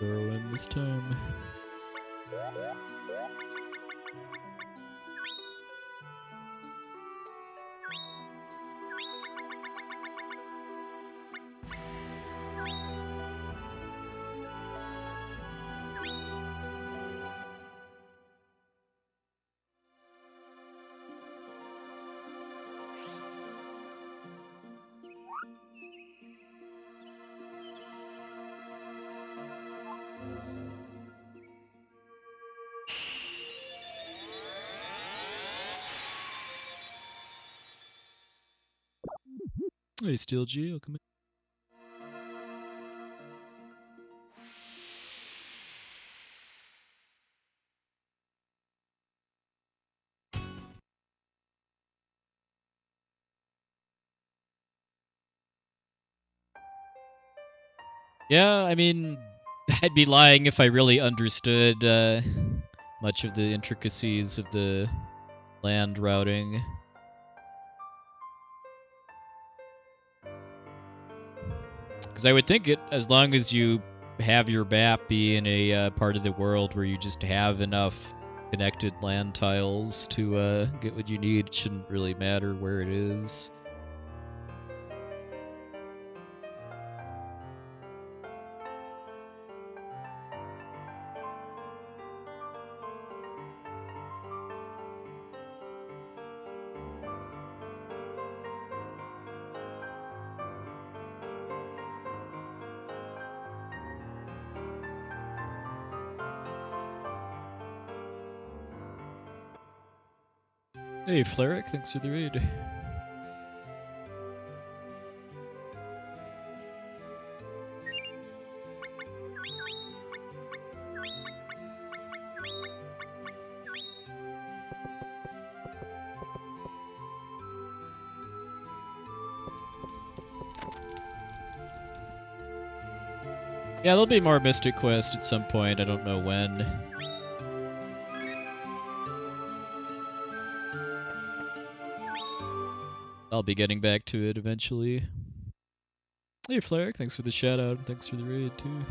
Throw in this time. Hey, Steel G, I'll come in. Yeah, I mean, I'd be lying if I really understood much of the intricacies of the land routing. Because I would think it, as long as you have your map be in a part of the world where you just have enough connected land tiles to get what you need, it shouldn't really matter where it is. Hey, Fleric, thanks for the raid. Yeah, there'll be more Mystic Quest at some point, I don't know when. I'll be getting back to it eventually. Hey, Fleric, thanks for the shout out, and thanks for the raid, too.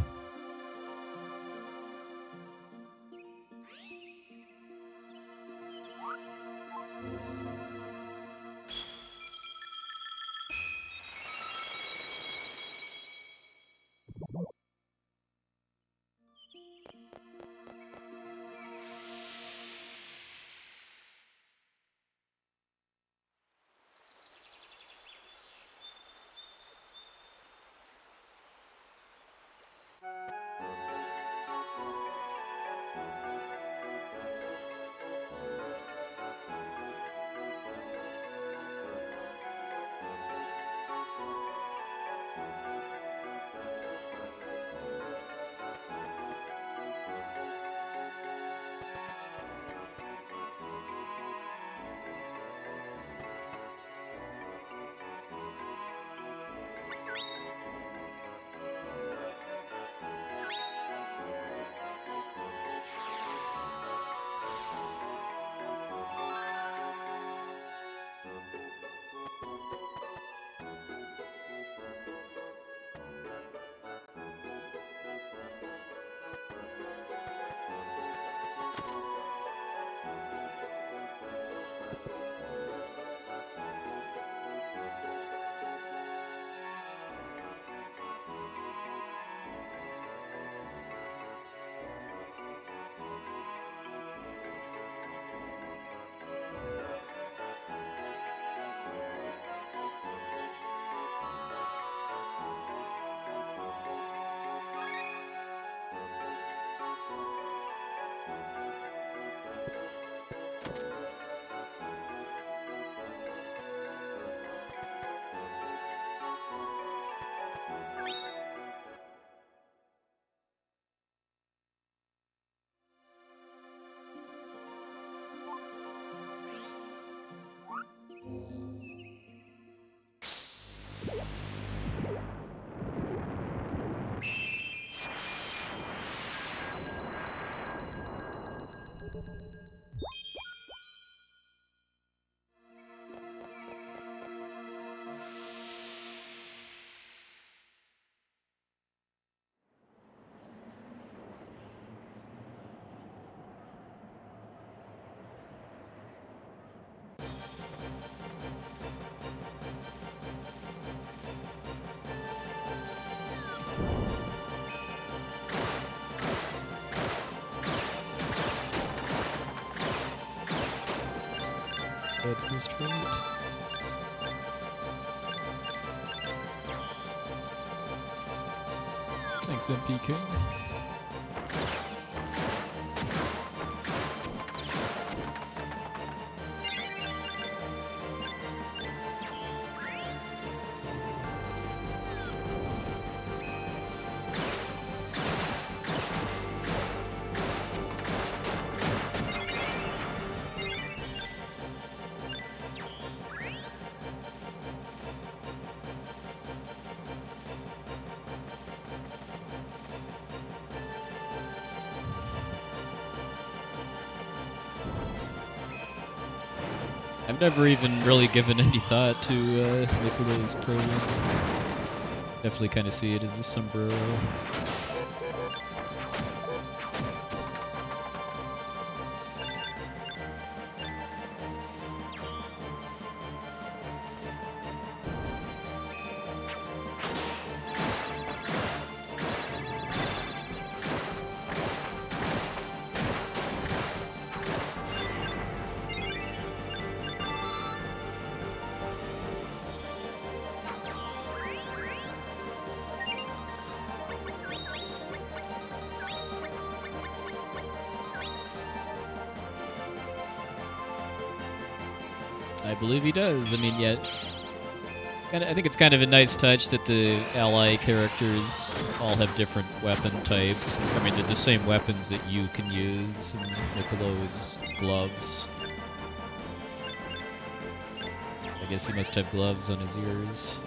first fight. Thanks, MP King. I've never even really given any thought to Nicolo's program. Definitely kind of see it as a sombrero. I believe he does. I mean, yet I think it's kind of a nice touch that the ally characters all have different weapon types. I mean, they're the same weapons that you can use, and Nicolo's gloves. I guess he must have gloves on his ears.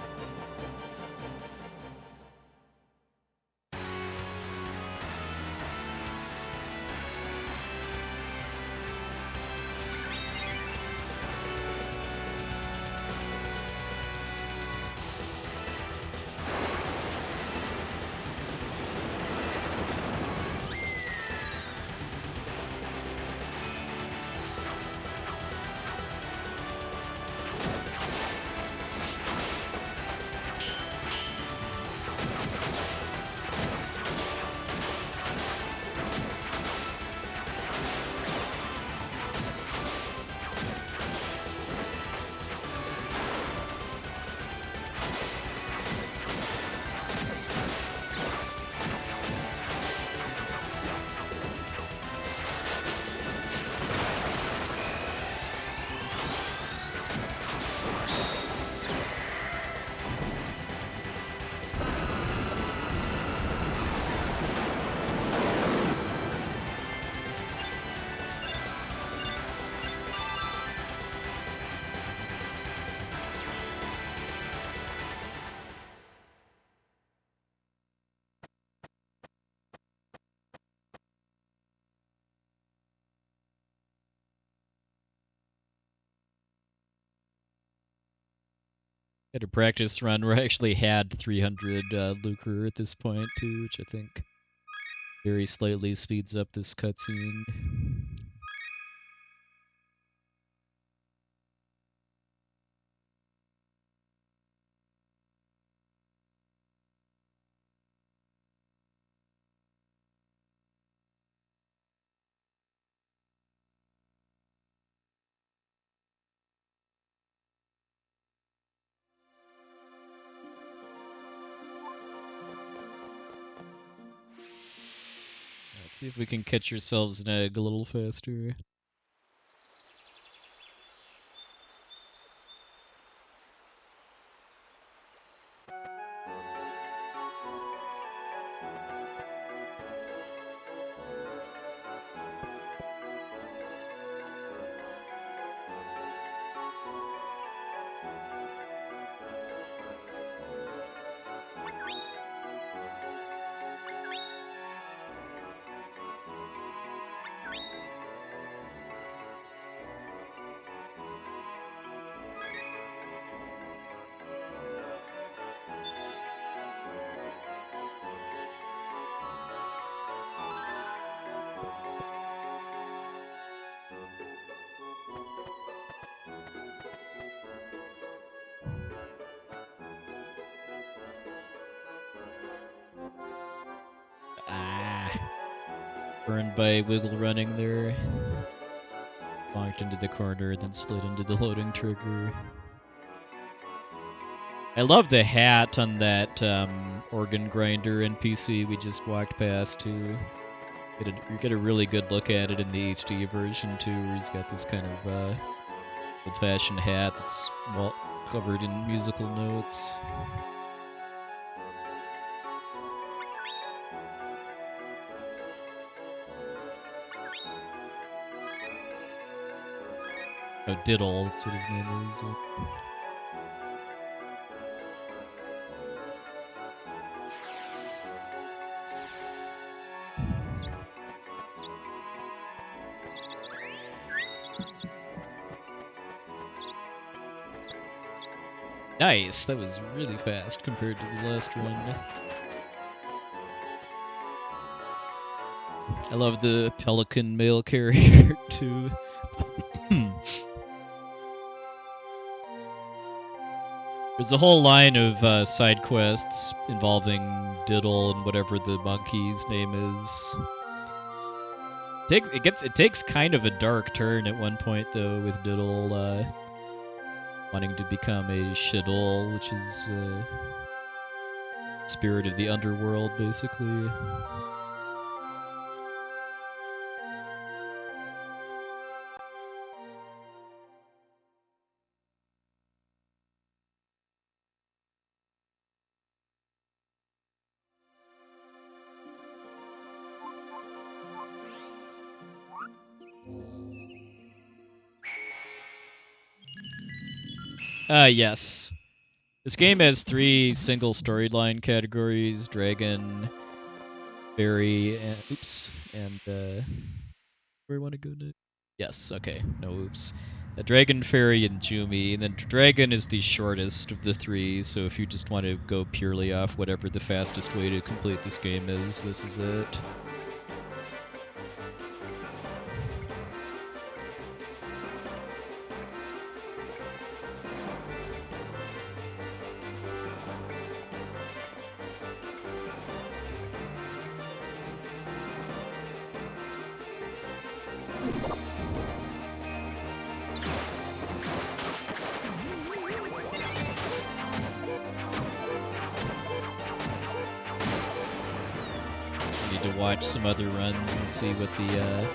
Had a practice run where I actually had 300 lucre at this point too, which I think very slightly speeds up this cutscene. Let's see if we can catch ourselves an egg a little faster. Ah, burned by wiggle running there. Bonked into the corner, then slid into the loading trigger. I love the hat on that organ grinder NPC we just walked past, too. You get a really good look at it in the HD version, too, where he's got this kind of old-fashioned hat that's covered in musical notes. Oh, Diddle, that's what his name is. Nice, that was really fast compared to the last run. I love the pelican mail carrier, too. There's a whole line of side quests involving Diddle and whatever the monkey's name is. It takes kind of a dark turn at one point, though, with Diddle wanting to become a Shaddol, which is spirit of the underworld, basically. Yes. This game has 3 single storyline categories: Dragon, Fairy, and... Oops. And, where do I want to go next? Yes, okay. No oops. Dragon, Fairy, and Jumi. And then Dragon is the shortest of the 3, so if you just want to go purely off whatever the fastest way to complete this game is, this is it. Watch some other runs and see what the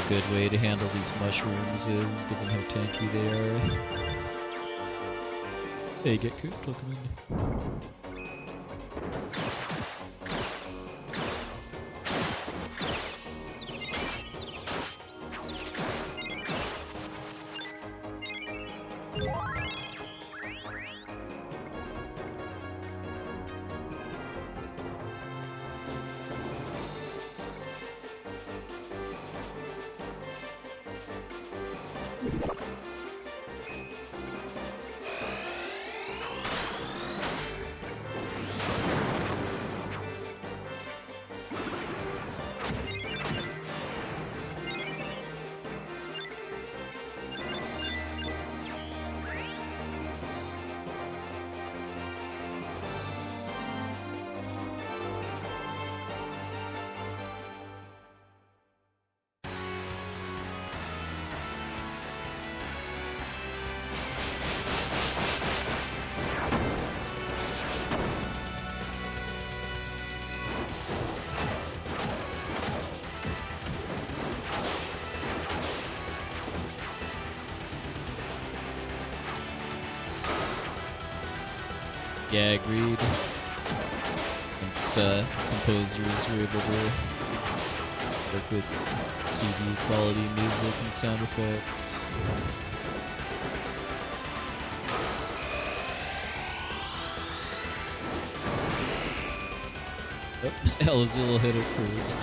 good way to handle these mushrooms is, given how tanky they are. Hey, get cooked, welcome in. Yeah, agreed. Once composers were able to work with CD quality music and sound effects. Oh, Elazul hit it first.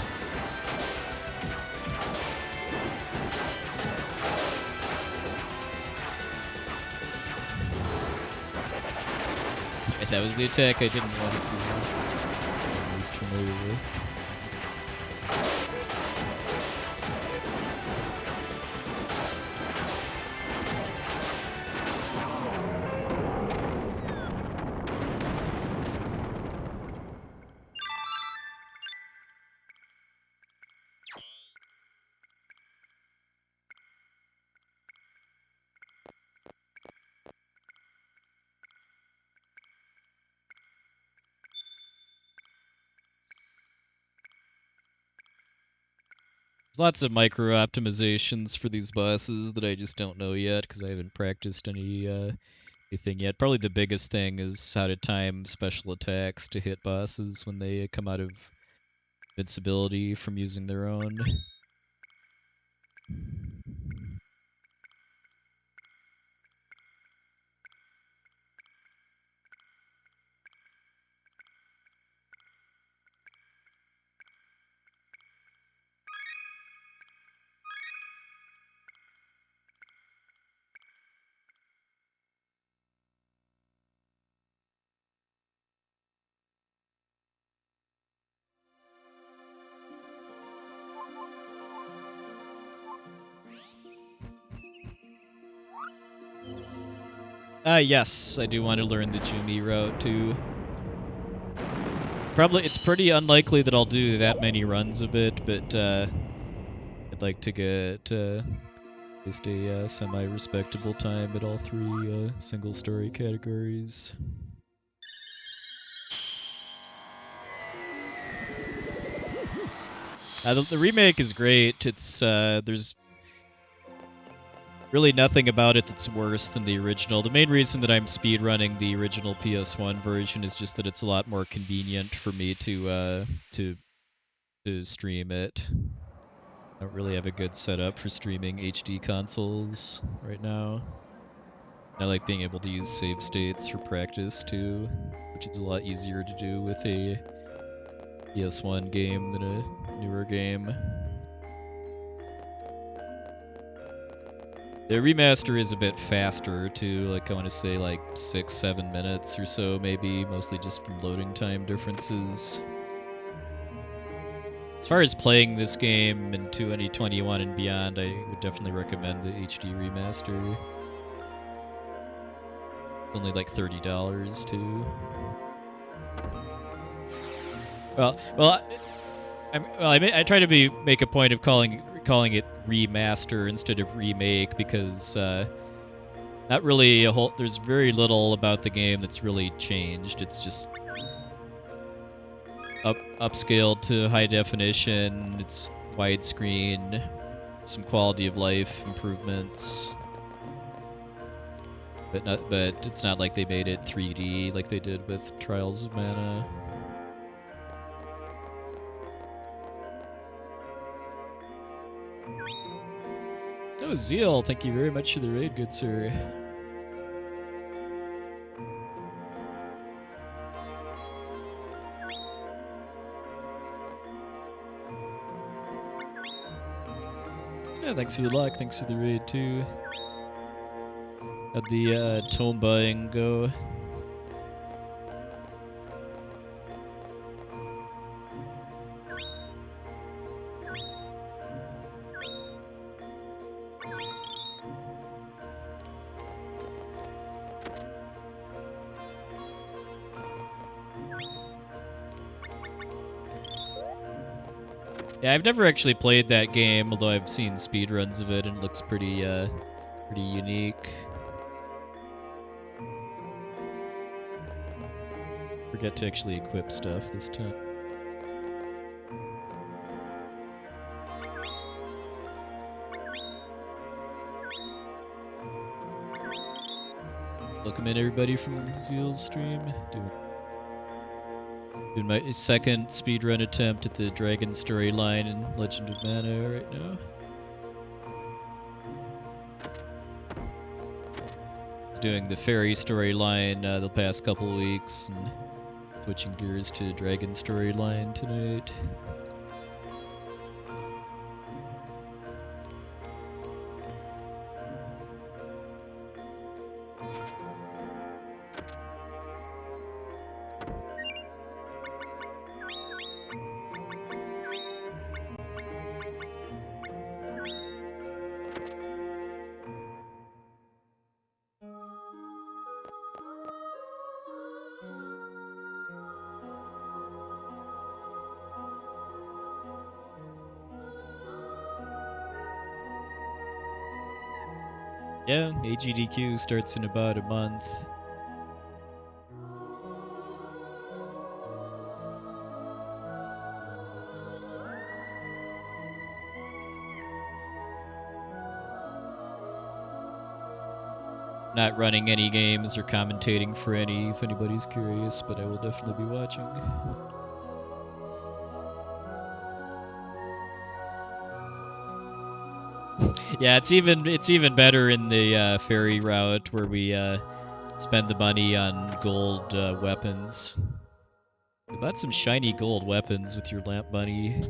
That was the attack I didn't want to see. I'm least familiar with. Lots of micro optimizations for these bosses that I just don't know yet because I haven't practiced anything yet. Probably the biggest thing is how to time special attacks to hit bosses when they come out of invincibility from using their own. Yes, I do want to learn the Jumi route too. It's pretty unlikely that I'll do that many runs of it, but I'd like to get at least a semi-respectable time at all three single story categories. The remake is great. It's there's really nothing about it that's worse than the original. The main reason that I'm speedrunning the original PS1 version is just that it's a lot more convenient for me to stream it. I don't really have a good setup for streaming HD consoles right now. I like being able to use save states for practice too, which is a lot easier to do with a PS1 game than a newer game. The remaster is a bit faster too, like I want to say like 6-7 minutes or so maybe, mostly just from loading time differences. As far as playing this game in 2021 and beyond, I would definitely recommend the HD remaster. Only like $30 too. I try to make a point of calling it remaster instead of remake because not really there's very little about the game that's really changed. It's just upscaled to high definition. It's widescreen, some quality of life improvements. But it's not like they made it 3D like they did with Trials of Mana. Oh, Zeal, thank you very much for the raid, good sir. Yeah, thanks for the luck, thanks for the raid too. How'd the tome buying go? Yeah, I've never actually played that game, although I've seen speedruns of it and it looks pretty unique. Forget to actually equip stuff this time. Welcome in everybody from Zeal's stream. Doing my second speedrun attempt at the Dragon storyline in Legend of Mana right now. I was doing the fairy storyline the past couple weeks and switching gears to Dragon storyline tonight. Yeah, AGDQ starts in about a month. not running any games or commentating for any, if anybody's curious, but I will definitely be watching. Yeah, it's even better in the ferry route where we spend the money on gold weapons. You bought some shiny gold weapons with your lamp money.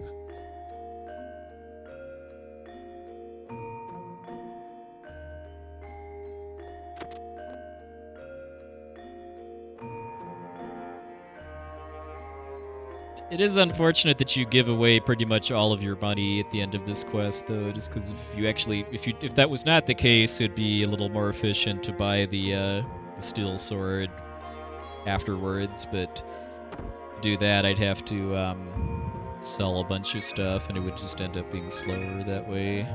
It is unfortunate that you give away pretty much all of your money at the end of this quest, though, just because if that was not the case, it'd be a little more efficient to buy the steel sword afterwards. But to do that, I'd have to sell a bunch of stuff, and it would just end up being slower that way.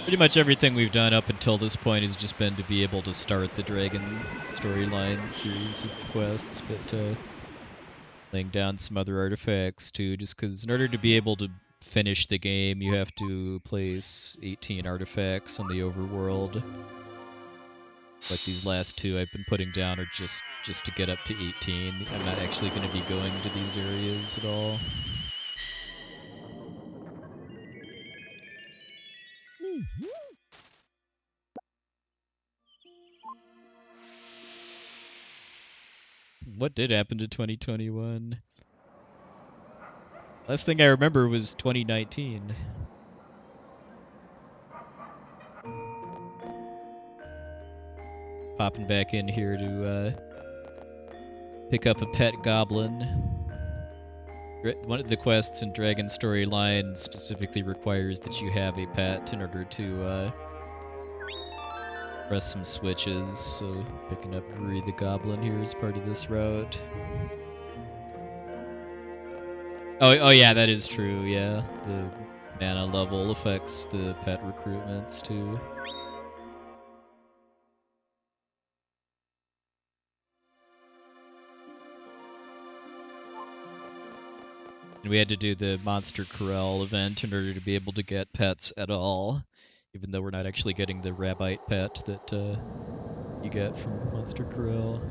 Pretty much everything we've done up until this point has just been to be able to start the Dragon storyline series of quests, but laying down some other artifacts too, just because in order to be able to finish the game, you have to place 18 artifacts on the overworld. Like these last two I've been putting down are just to get up to 18. I'm not actually going to be going to these areas at all. What did happen to 2021? Last thing I remember was 2019. Popping back in here to pick up a pet goblin. One of the quests in Dragon Storyline specifically requires that you have a pet in order to press some switches, so picking up Guri the Goblin here is part of this route. Oh yeah, that is true, yeah. The mana level affects the pet recruitments too. And we had to do the Monster Corral event in order to be able to get pets at all, even though we're not actually getting the Rabbite pet that you get from Monster Corral.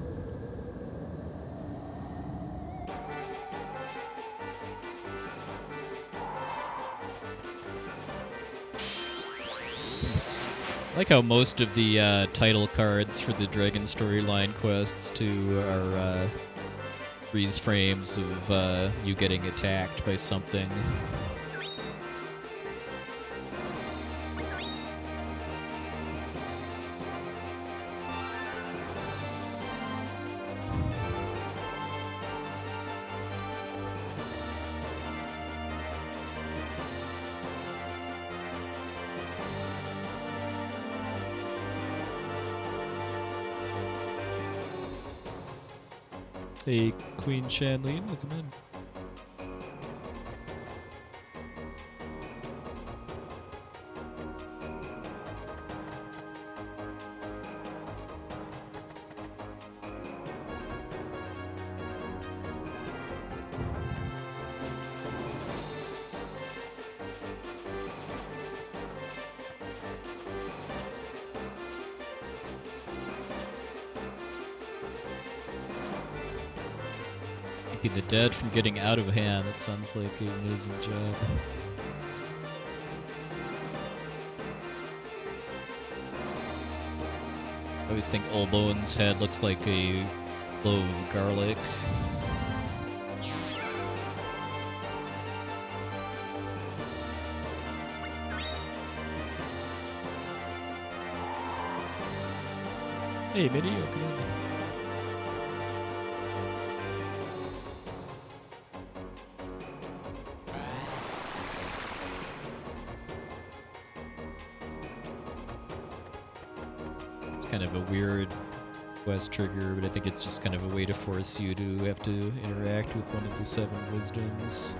I like how most of the title cards for the Dragon Storyline quests too are freeze frames of you getting attacked by something. Hey, Queen Shanleen, welcome in. Keeping the dead from getting out of hand. That sounds like an amazing job. I always think Olbone's head looks like a clove of garlic. Hey, Minnie, welcome in. kind of a weird quest trigger, but I think it's just kind of a way to force you to have to interact with one of the 7 wisdoms.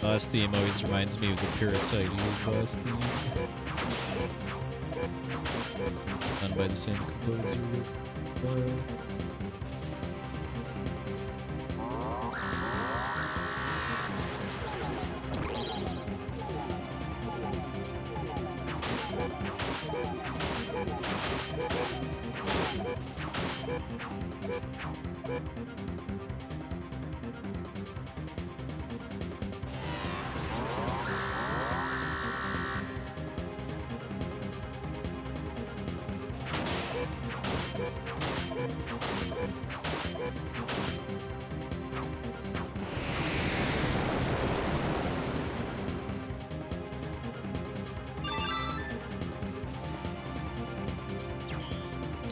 Boss theme always reminds me of the Parasite boss theme. Done by the same composer.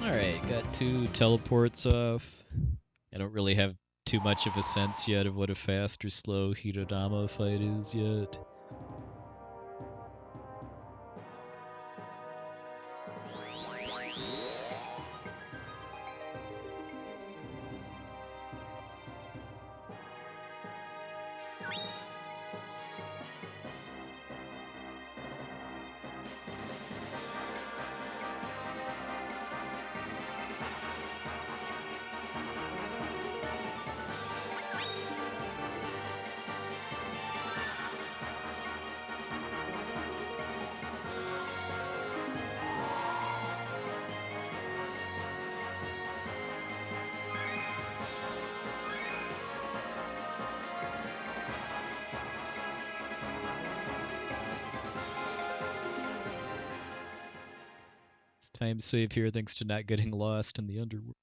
Alright, got 2 teleports off. I don't really have too much of a sense yet of what a fast or slow Hitodama fight is yet. Time save here thanks to not getting lost in the underworld.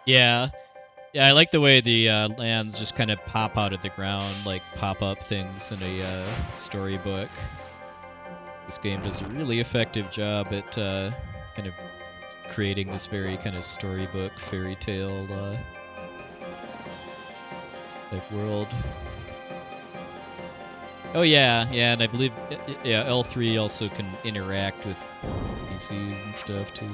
Yeah. Yeah, I like the way the lands just kind of pop out of the ground, like pop-up things in a storybook. This game does a really effective job at kind of creating this very kind of storybook, fairy tale type world. Oh yeah, yeah, and I believe yeah, L3 also can interact with PCs and stuff too.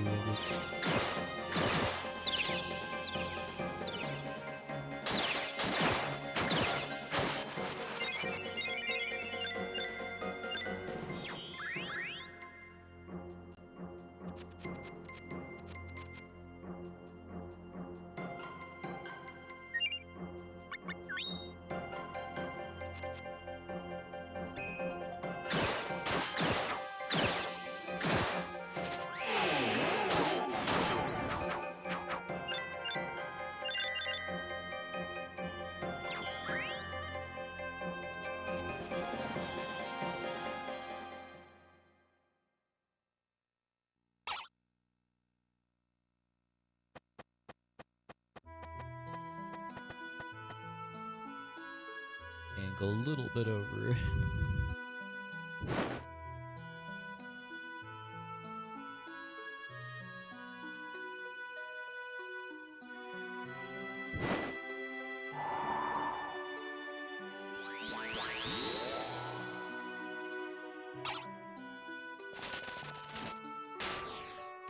and go a little bit over.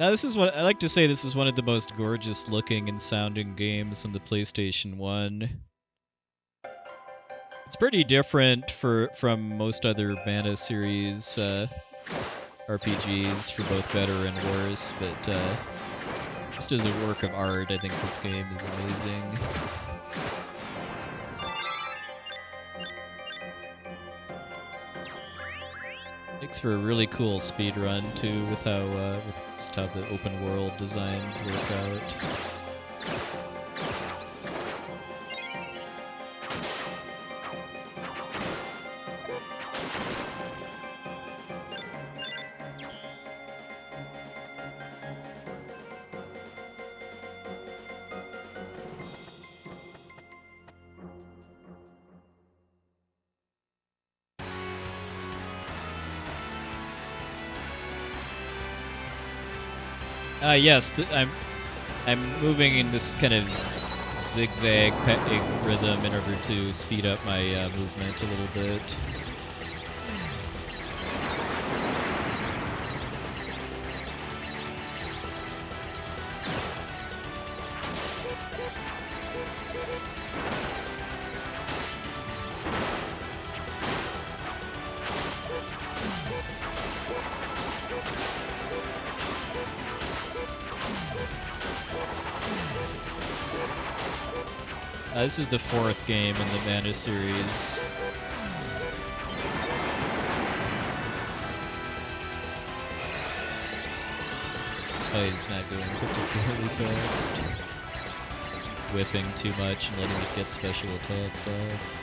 Now this is what I like to say. This is one of the most gorgeous looking and sounding games on the PlayStation 1. It's pretty different from most other Mana series RPGs, for both better and worse, but just as a work of art, I think this game is amazing. Makes for a really cool speedrun too, with how with just how the open world designs work out. Yes, I'm moving in this kind of zigzag rhythm in order to speed up my movement a little bit. This is the 4th game in the Mana series. This fight is not going particularly fast. It's whipping too much and letting it get special attacks off.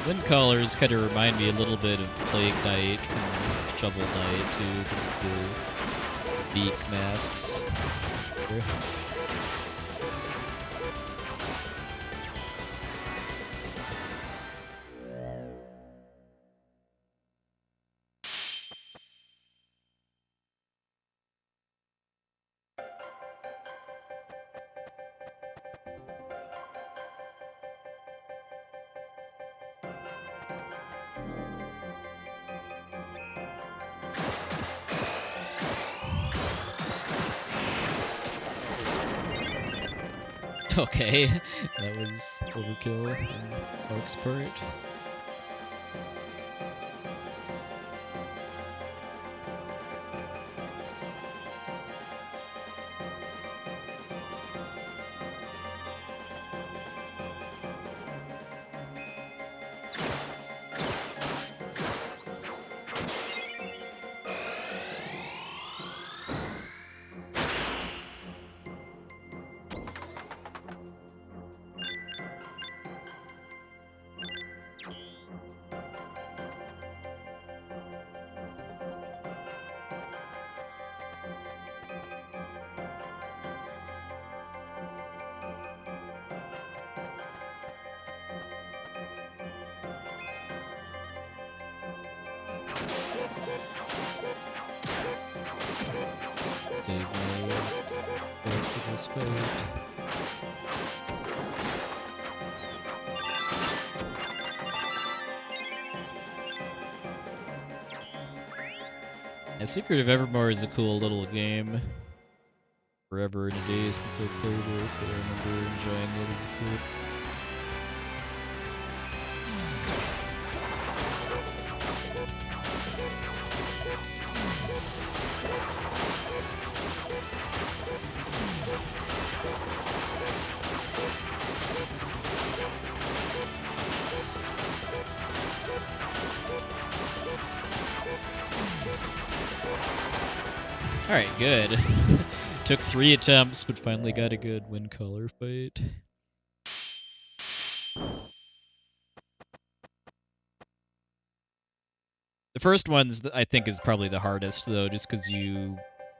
Wind colors kind of remind me a little bit of Plague Knight from Shovel Knight too, because of the beak masks. Okay, that was overkill on Mark's part. Save mode. Start for this fight. Yeah, Secret of Evermore is a cool little game. Forever and a day since I played it, but I remember enjoying it as a kid. Alright, good. Took 3 attempts, but finally got a good win color fight. The first one's, I think, is probably the hardest, though, just because you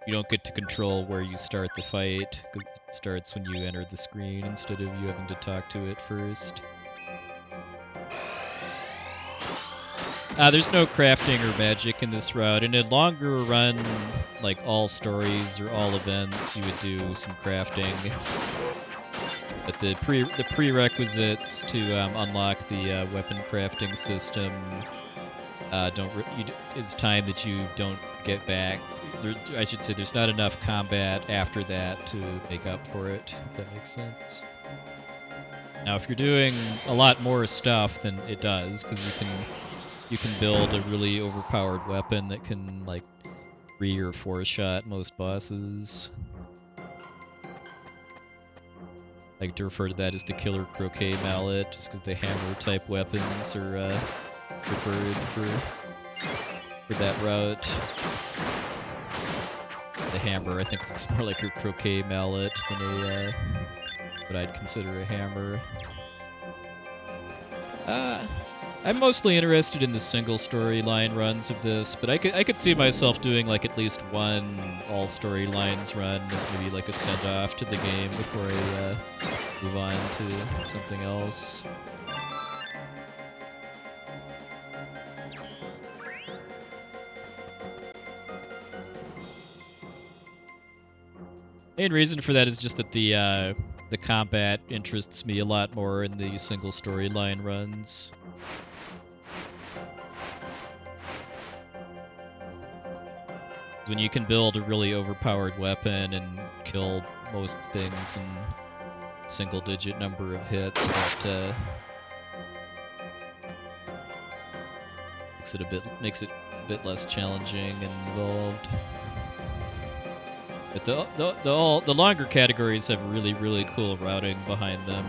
don't get to control where you start the fight. It starts when you enter the screen instead of you having to talk to it first. There's no crafting or magic in this route. In a longer run, like all stories or all events, you would do some crafting. But the prerequisites to unlock the weapon crafting system is time that you don't get back. I should say there's not enough combat after that to make up for it, if that makes sense. Now, if you're doing a lot more stuff, then it does, because you can build a really overpowered weapon that can, like, 3 or 4 shot most bosses. I like to refer to that as the killer croquet mallet, just because the hammer type weapons are preferred for that route. The hammer, I think, looks more like a croquet mallet than a what I'd consider a hammer. I'm mostly interested in the single storyline runs of this, but I could see myself doing like at least one all storylines run as maybe like a send off to the game before I move on to something else. Main reason for that is just that the combat interests me a lot more in the single storyline runs. When you can build a really overpowered weapon and kill most things in a single-digit number of hits, that makes it a bit less challenging and involved. But the longer categories have really, really cool routing behind them.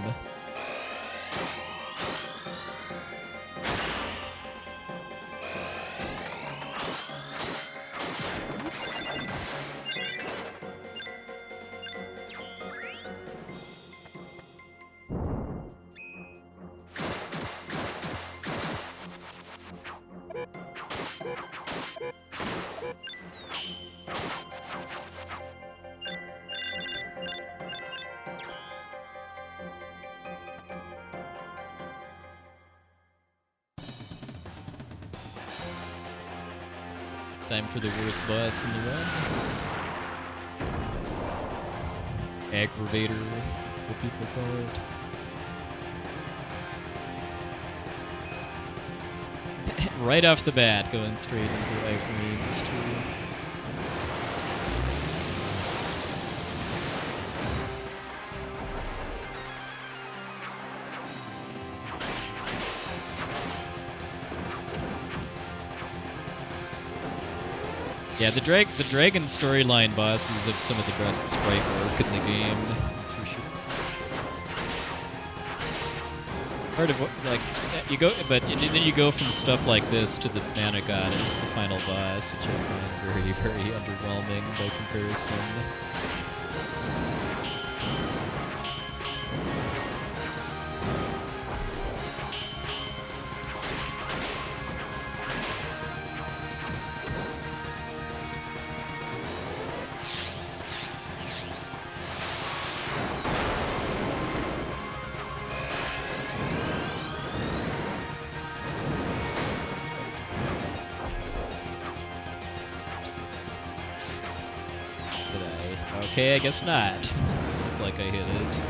Time for the worst boss in the run. Aggravator, what people call it. Right off the bat, going straight into iframes too. Yeah, the dragon storyline bosses have some of the best sprite work in the game. That's for sure. Part of what, like, you go, but then you go from stuff like this to the Mana Goddess, the final boss, which I find very, very underwhelming by comparison. Okay, I guess not. Looked like I hit it.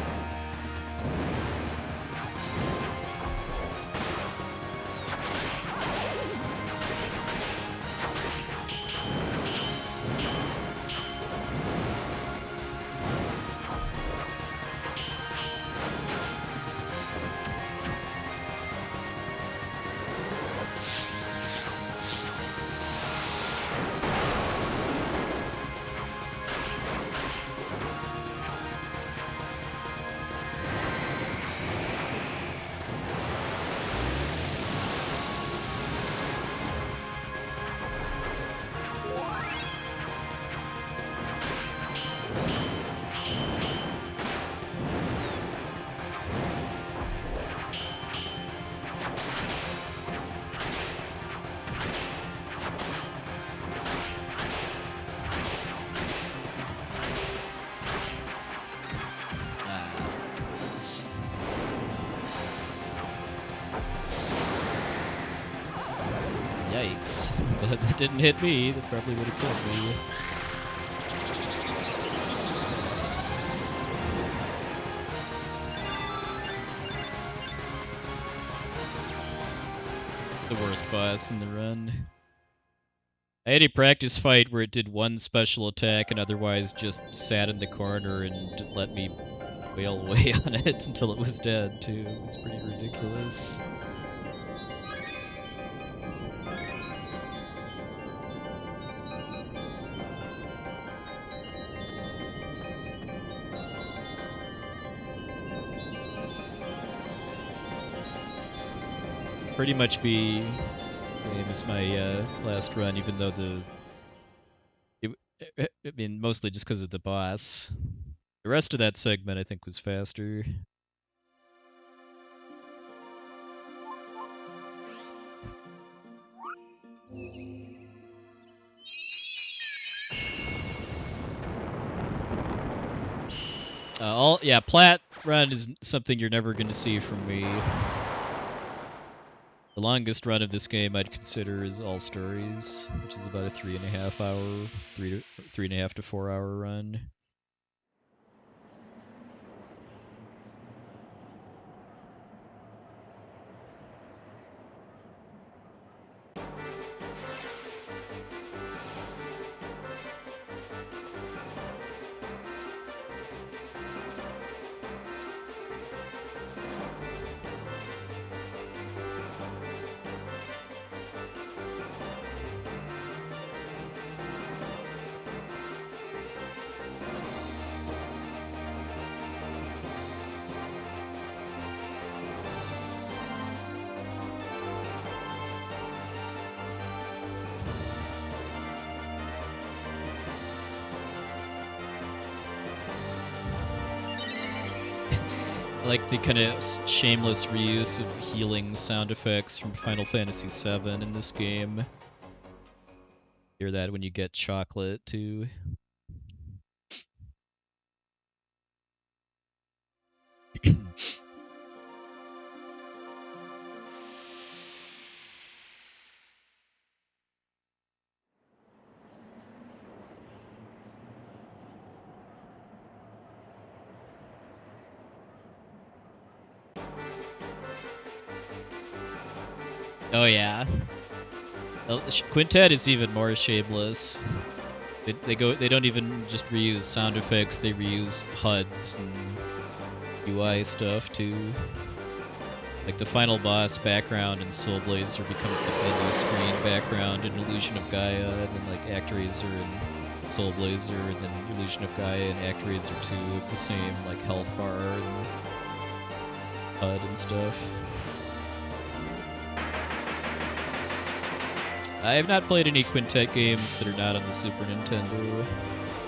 Yikes. But that didn't hit me. That probably would have killed me. The worst boss in the run. I had a practice fight where it did one special attack and otherwise just sat in the corner and let me wail away on it until it was dead, too. It was pretty ridiculous. Pretty much be same as my last run, even though I mean, mostly just because of the boss. The rest of that segment, I think, was faster. Plat run is something you're never going to see from me. The longest run of this game I'd consider is All Stories, which is about a 3.5 to 4 hour run. I like the kind of shameless reuse of healing sound effects from Final Fantasy VII in this game. Hear that when you get chocolate, too. Oh yeah. Quintet is even more shameless. They don't even just reuse sound effects, they reuse HUDs and UI stuff too. Like the final boss background in Soul Blazer becomes the menu screen background in Illusion of Gaia, and then like ActRaiser and Soul Blazer, and then Illusion of Gaia and ActRaiser 2 have the same like health bar and HUD and stuff. I have not played any Quintet games that are not on the Super Nintendo.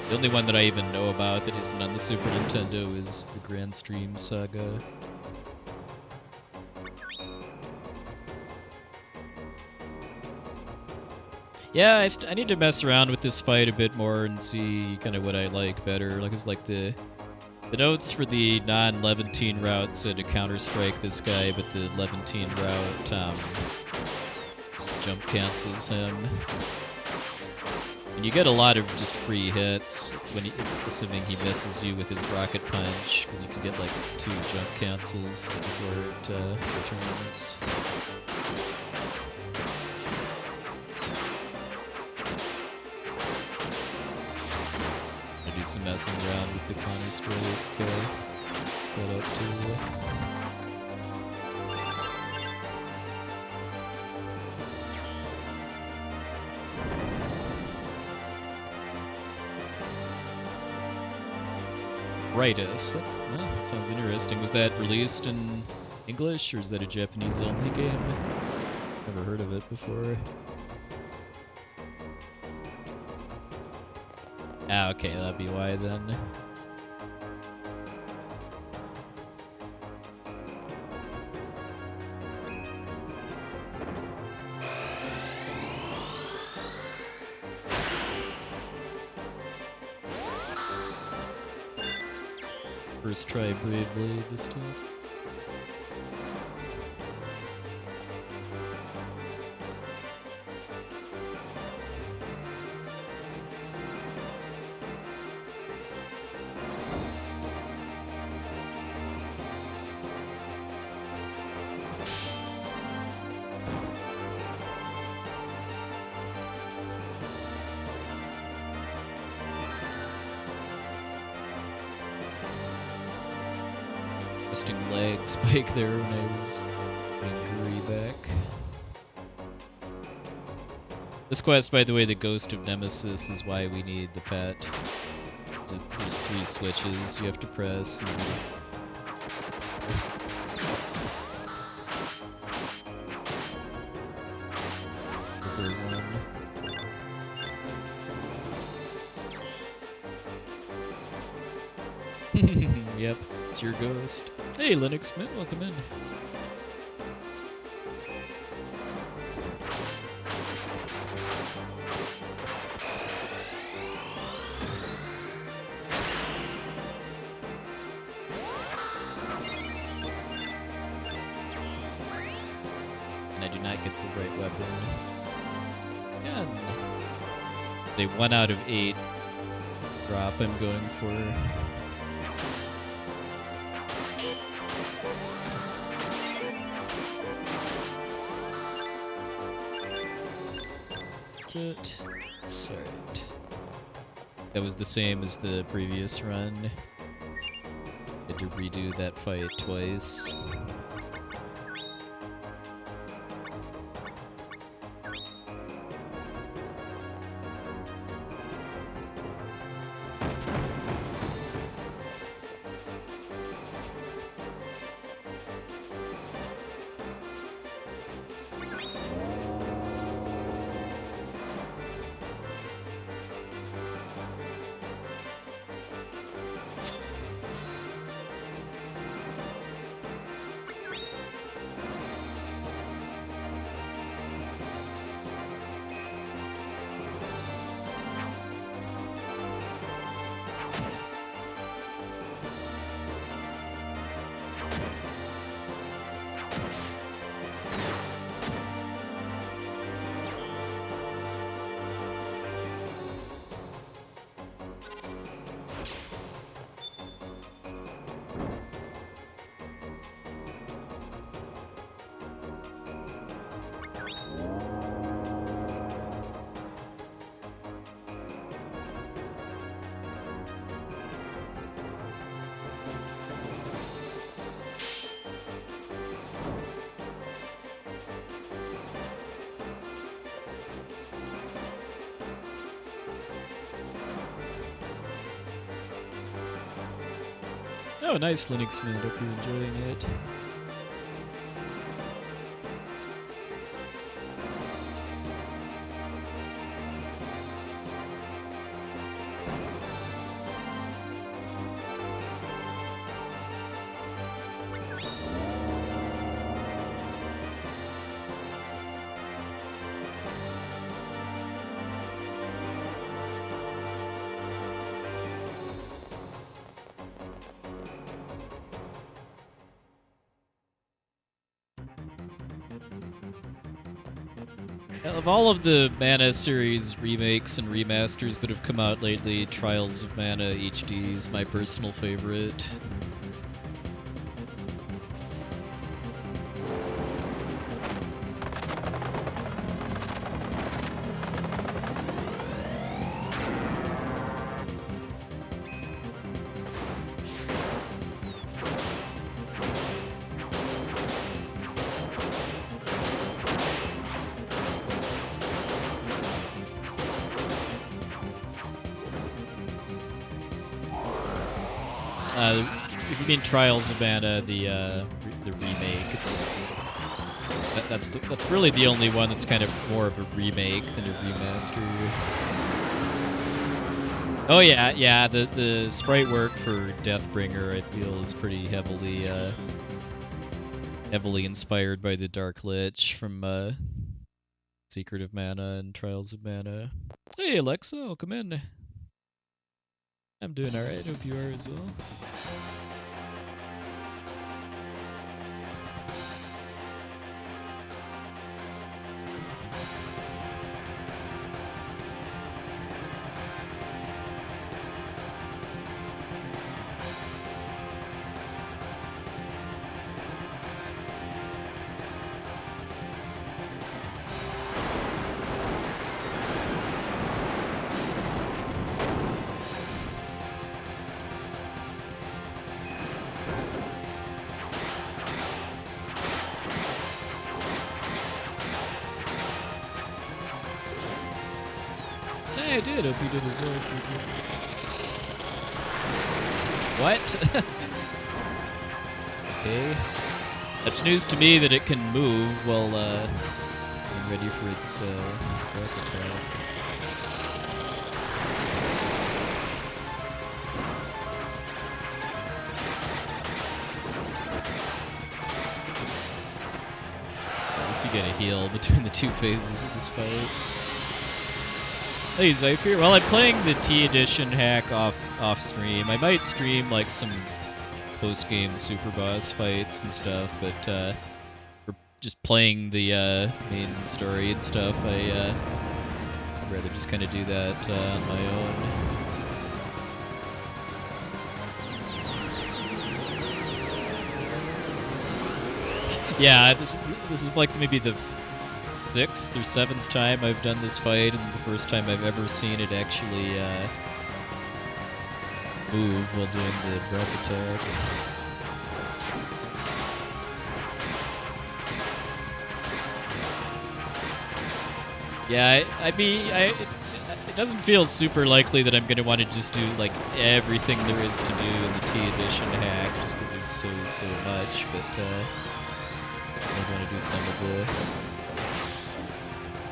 The only one that I even know about that isn't on the Super Nintendo is the Grand Stream Saga. Yeah, I need to mess around with this fight a bit more and see kind of what I like better. Like, it's like the notes for the non-Levantine route said to counter-strike this guy, but the Levantine route, just jump cancels him. And you get a lot of just free hits when assuming he misses you with his rocket punch, because you can get like 2 jump cancels before it returns. I do some messing around with the Counter-Strike setup too. Rightus. That sounds interesting. Was that released in English, or is that a Japanese-only game? Never heard of it before. Ah, okay, that'd be why then. First try Brave Blade this time. Interesting lag spike there when I was getting Guri back. This quest, by the way, the Ghost of Nemesis, is why we need the pet. There's 3 switches you have to press. And the third one. Yep, it's your ghost. Hey, Linux Mint, welcome in. And I do not get the right weapon. Again. The 1 out of 8 drop I'm going for. It. It's alright. That was the same as the previous run. Had to redo that fight twice. Oh, nice, Linux Mint. Hope you're enjoying it. Of all of the Mana series remakes and remasters that have come out lately, Trials of Mana HD is my personal favorite. If you mean Trials of Mana, the remake, that's really the only one that's kind of more of a remake than a remaster. Oh yeah, the sprite work for Deathbringer I feel is pretty heavily inspired by the Dark Lich from Secret of Mana and Trials of Mana. Hey Alexa, welcome in. I'm doing alright, hope you are as well. I did. Hope you did as well. What? Okay. That's news to me that it can move while getting ready for its breath attack. At least you get a heal between the two phases of this fight. Hey Zypher, well I'm playing the T Edition hack off stream. I might stream like some post-game super boss fights and stuff, but for just playing the main story and stuff, I'd rather just kind of do that on my own. Yeah, this is like maybe the 6th or 7th time I've done this fight, and the first time I've ever seen it actually move while doing the breath attack. Yeah, it doesn't feel super likely that I'm going to want to just do like everything there is to do in the T Edition hack, just because there's so much, but I want to do some of the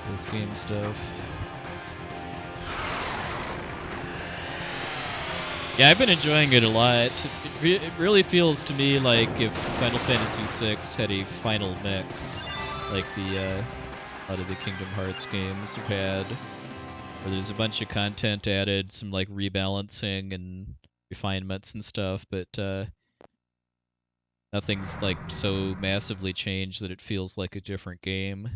post-game stuff. Yeah, I've been enjoying it a lot. It really feels to me like if Final Fantasy VI had a final mix, like a lot of the Kingdom Hearts games have had, where there's a bunch of content added, some like rebalancing and refinements and stuff, but nothing's like so massively changed that it feels like a different game.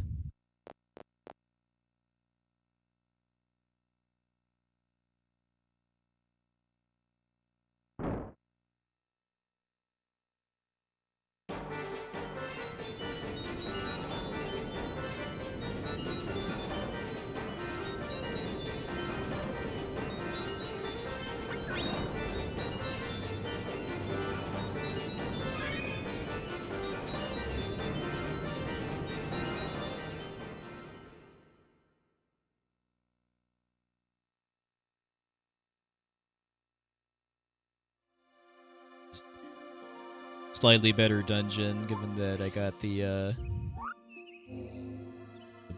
Slightly better dungeon, given that I got the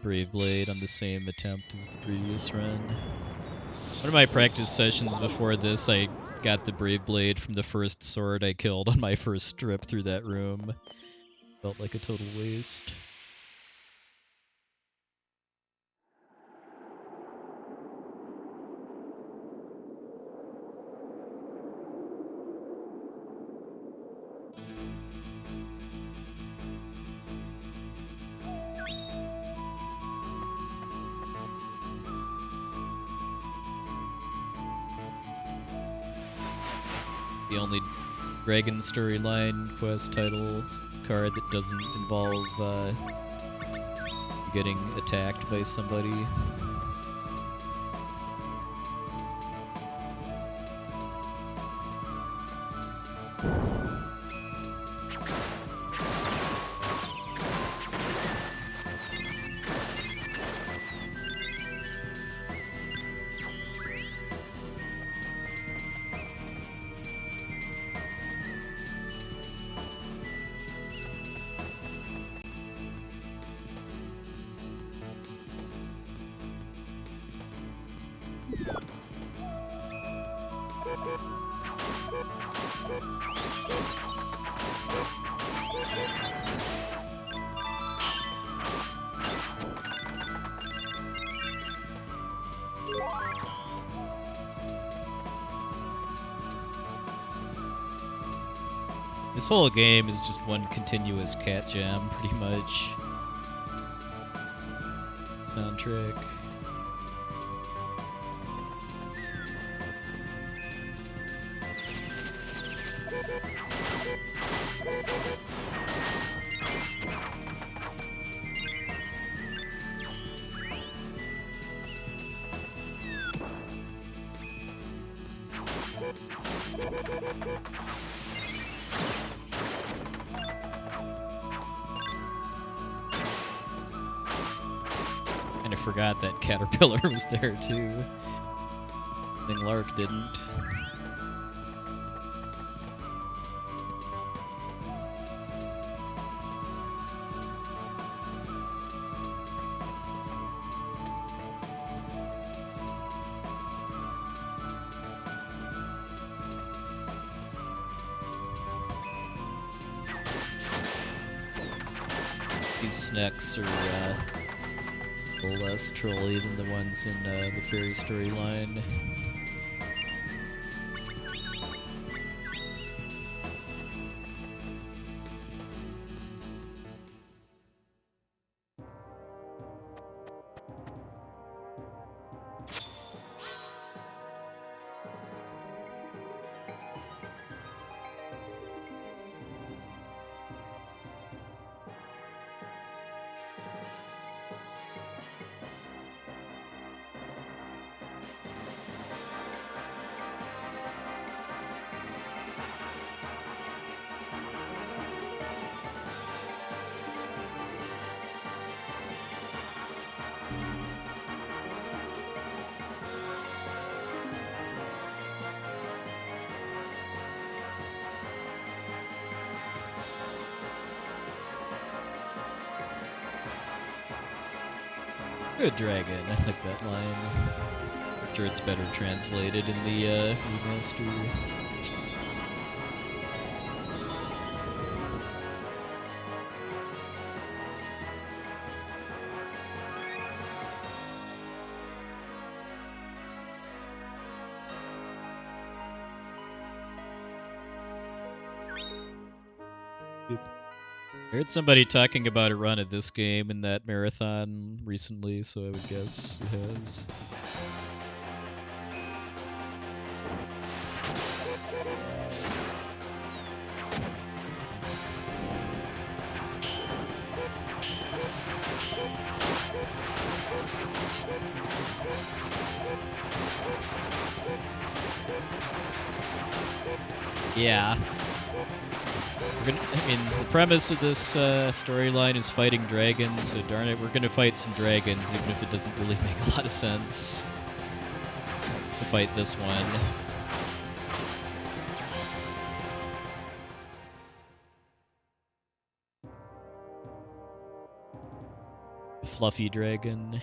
Brave Blade on the same attempt as the previous run. One of my practice sessions before this, I got the Brave Blade from the first sword I killed on my first trip through that room. Felt like a total waste. the only Dragon storyline quest title card that doesn't involve getting attacked by somebody. This whole game is just one continuous cat jam, pretty much. Soundtrack. And I forgot that Caterpillar was there too. I think Lark didn't. These snacks are a little less trolly than the ones in the fairy storyline. Good dragon, I like that line. I'm sure it's better translated in the remaster. I heard somebody talking about a run of this game in that marathon recently, so I would guess it has. Yeah. I mean, the premise of this storyline is fighting dragons, so darn it, we're gonna fight some dragons, even if it doesn't really make a lot of sense to fight this one. Fluffy dragon.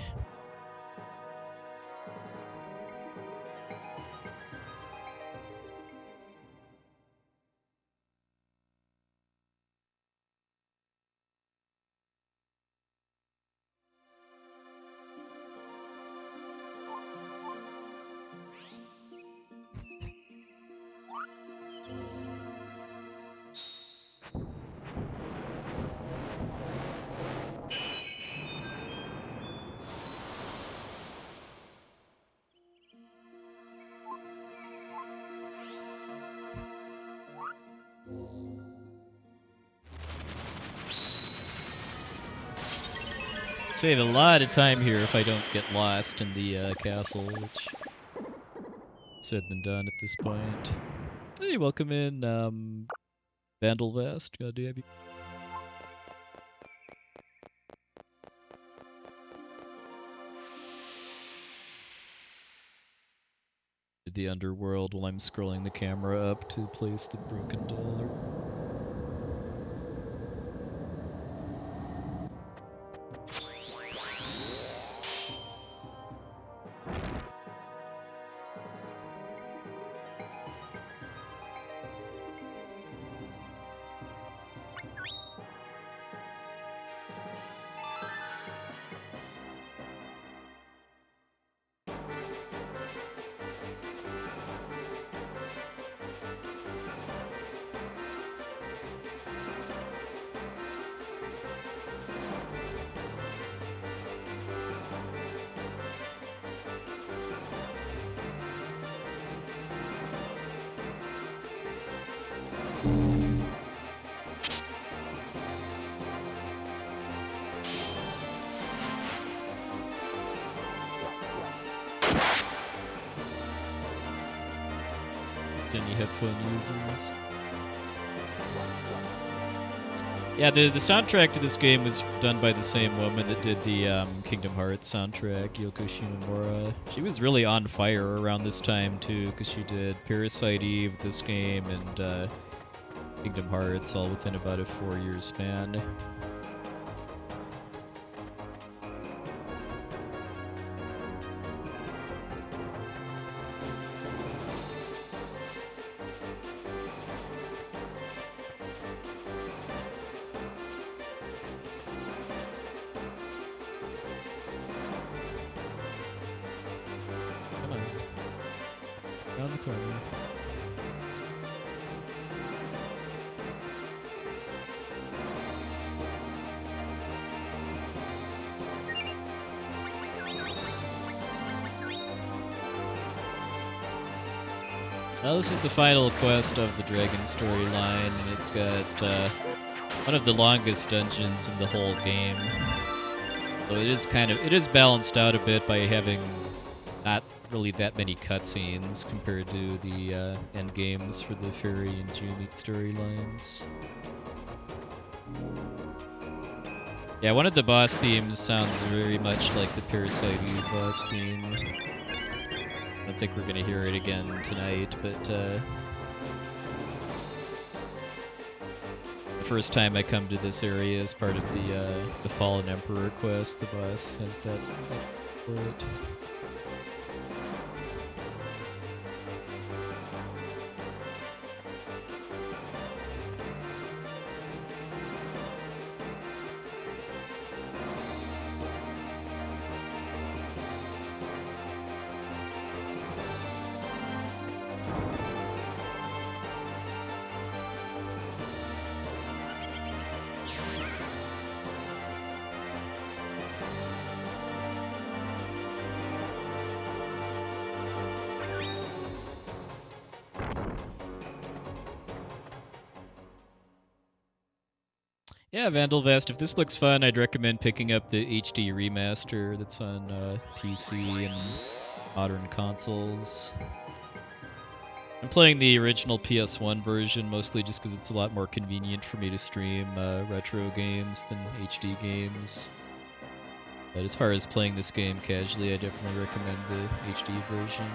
Save a lot of time here if I don't get lost in the castle, which said than done at this point. Hey, welcome in, Vandal Vest. God damn you. The underworld while I'm scrolling the camera up to place the broken dollar. Any headphone users? Yeah, the soundtrack to this game was done by the same woman that did the Kingdom Hearts soundtrack, Yoko Shimomura. She was really on fire around this time too, because she did Parasite Eve, this game, and Kingdom Hearts, all within about a 4-year span. Around the corner. Well, this is the final quest of the Dragon storyline, and it's got one of the longest dungeons in the whole game. So it is balanced out a bit by having not really that many cutscenes compared to the end games for the Fairy and Jumi storylines. Yeah, one of the boss themes sounds very much like the Parasite Eve boss theme. I don't think we're gonna hear it again tonight, but the first time I come to this area as part of the Fallen Emperor quest, the boss has that for it. Yeah, Vandal Vest, if this looks fun, I'd recommend picking up the HD remaster that's on PC and modern consoles. I'm playing the original PS1 version, mostly just because it's a lot more convenient for me to stream retro games than HD games. But as far as playing this game casually, I definitely recommend the HD version.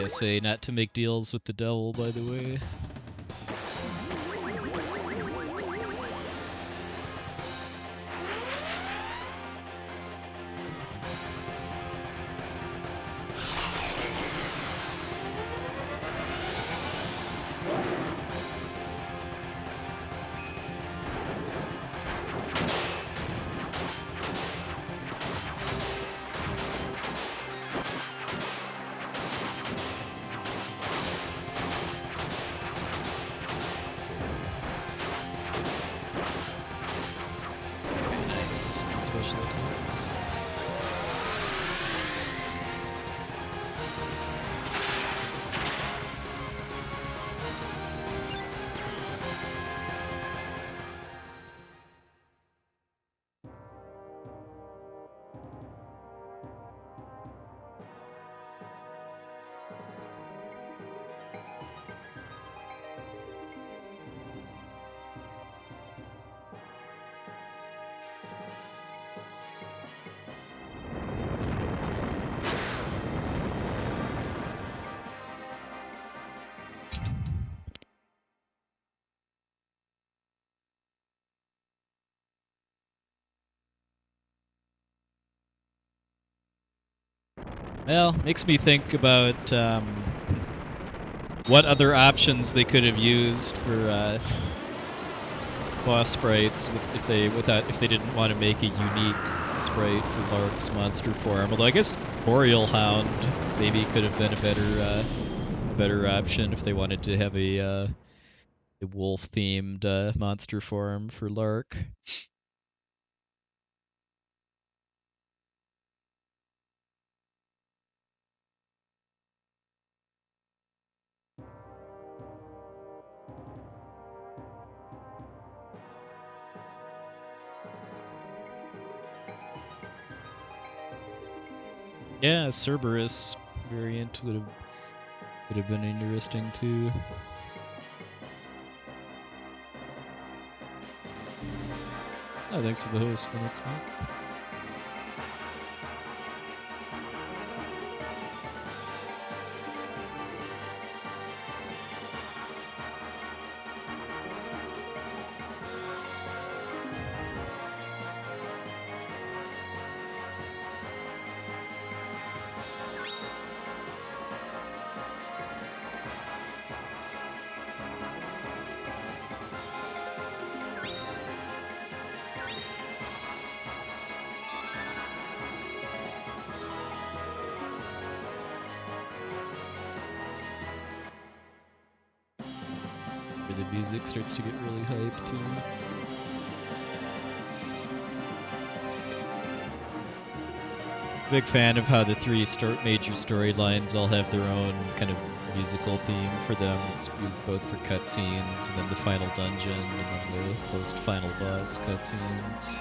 PSA not to make deals with the devil, by the way. Well, makes me think about what other options they could have used for boss sprites if they didn't want to make a unique sprite for Lark's monster form. Although I guess Boreal Hound maybe could have been a better option if they wanted to have a wolf-themed monster form for Lark. Yeah, Cerberus variant would have been interesting too. Oh, thanks for the host the next week. The music starts to get really hyped too. Big fan of how the three major storylines all have their own kind of musical theme for them. It's used both for cutscenes and then the final dungeon and then the post-final boss cutscenes.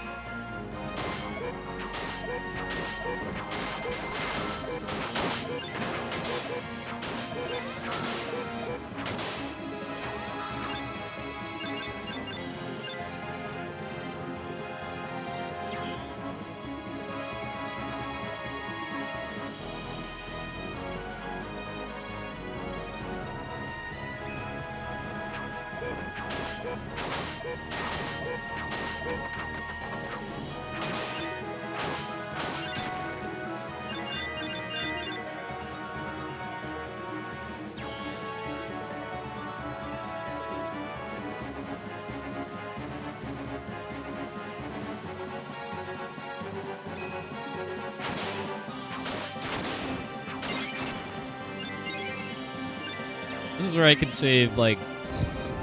This is where I can save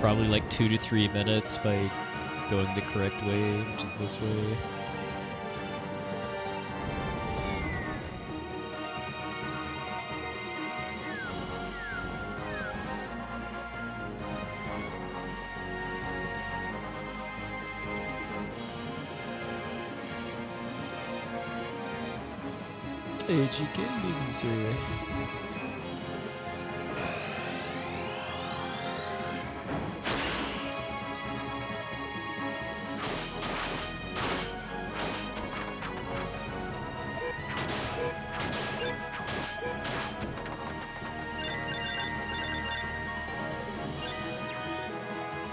probably 2 to 3 minutes by going the correct way, which is this way. AG Gaming, sir.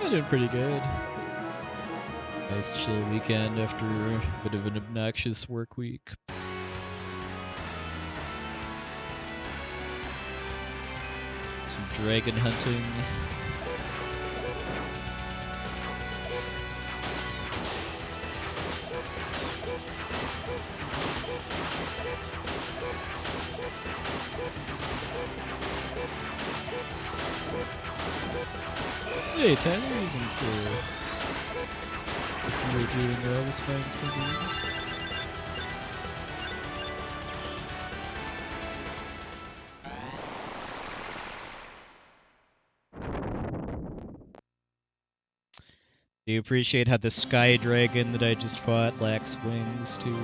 Doing pretty good. Nice chill weekend after a bit of an obnoxious work week. Some dragon hunting. Hey Tyler, thanks if you were doing well this fine Sunday. Do you appreciate how the sky dragon that I just fought lacks wings too?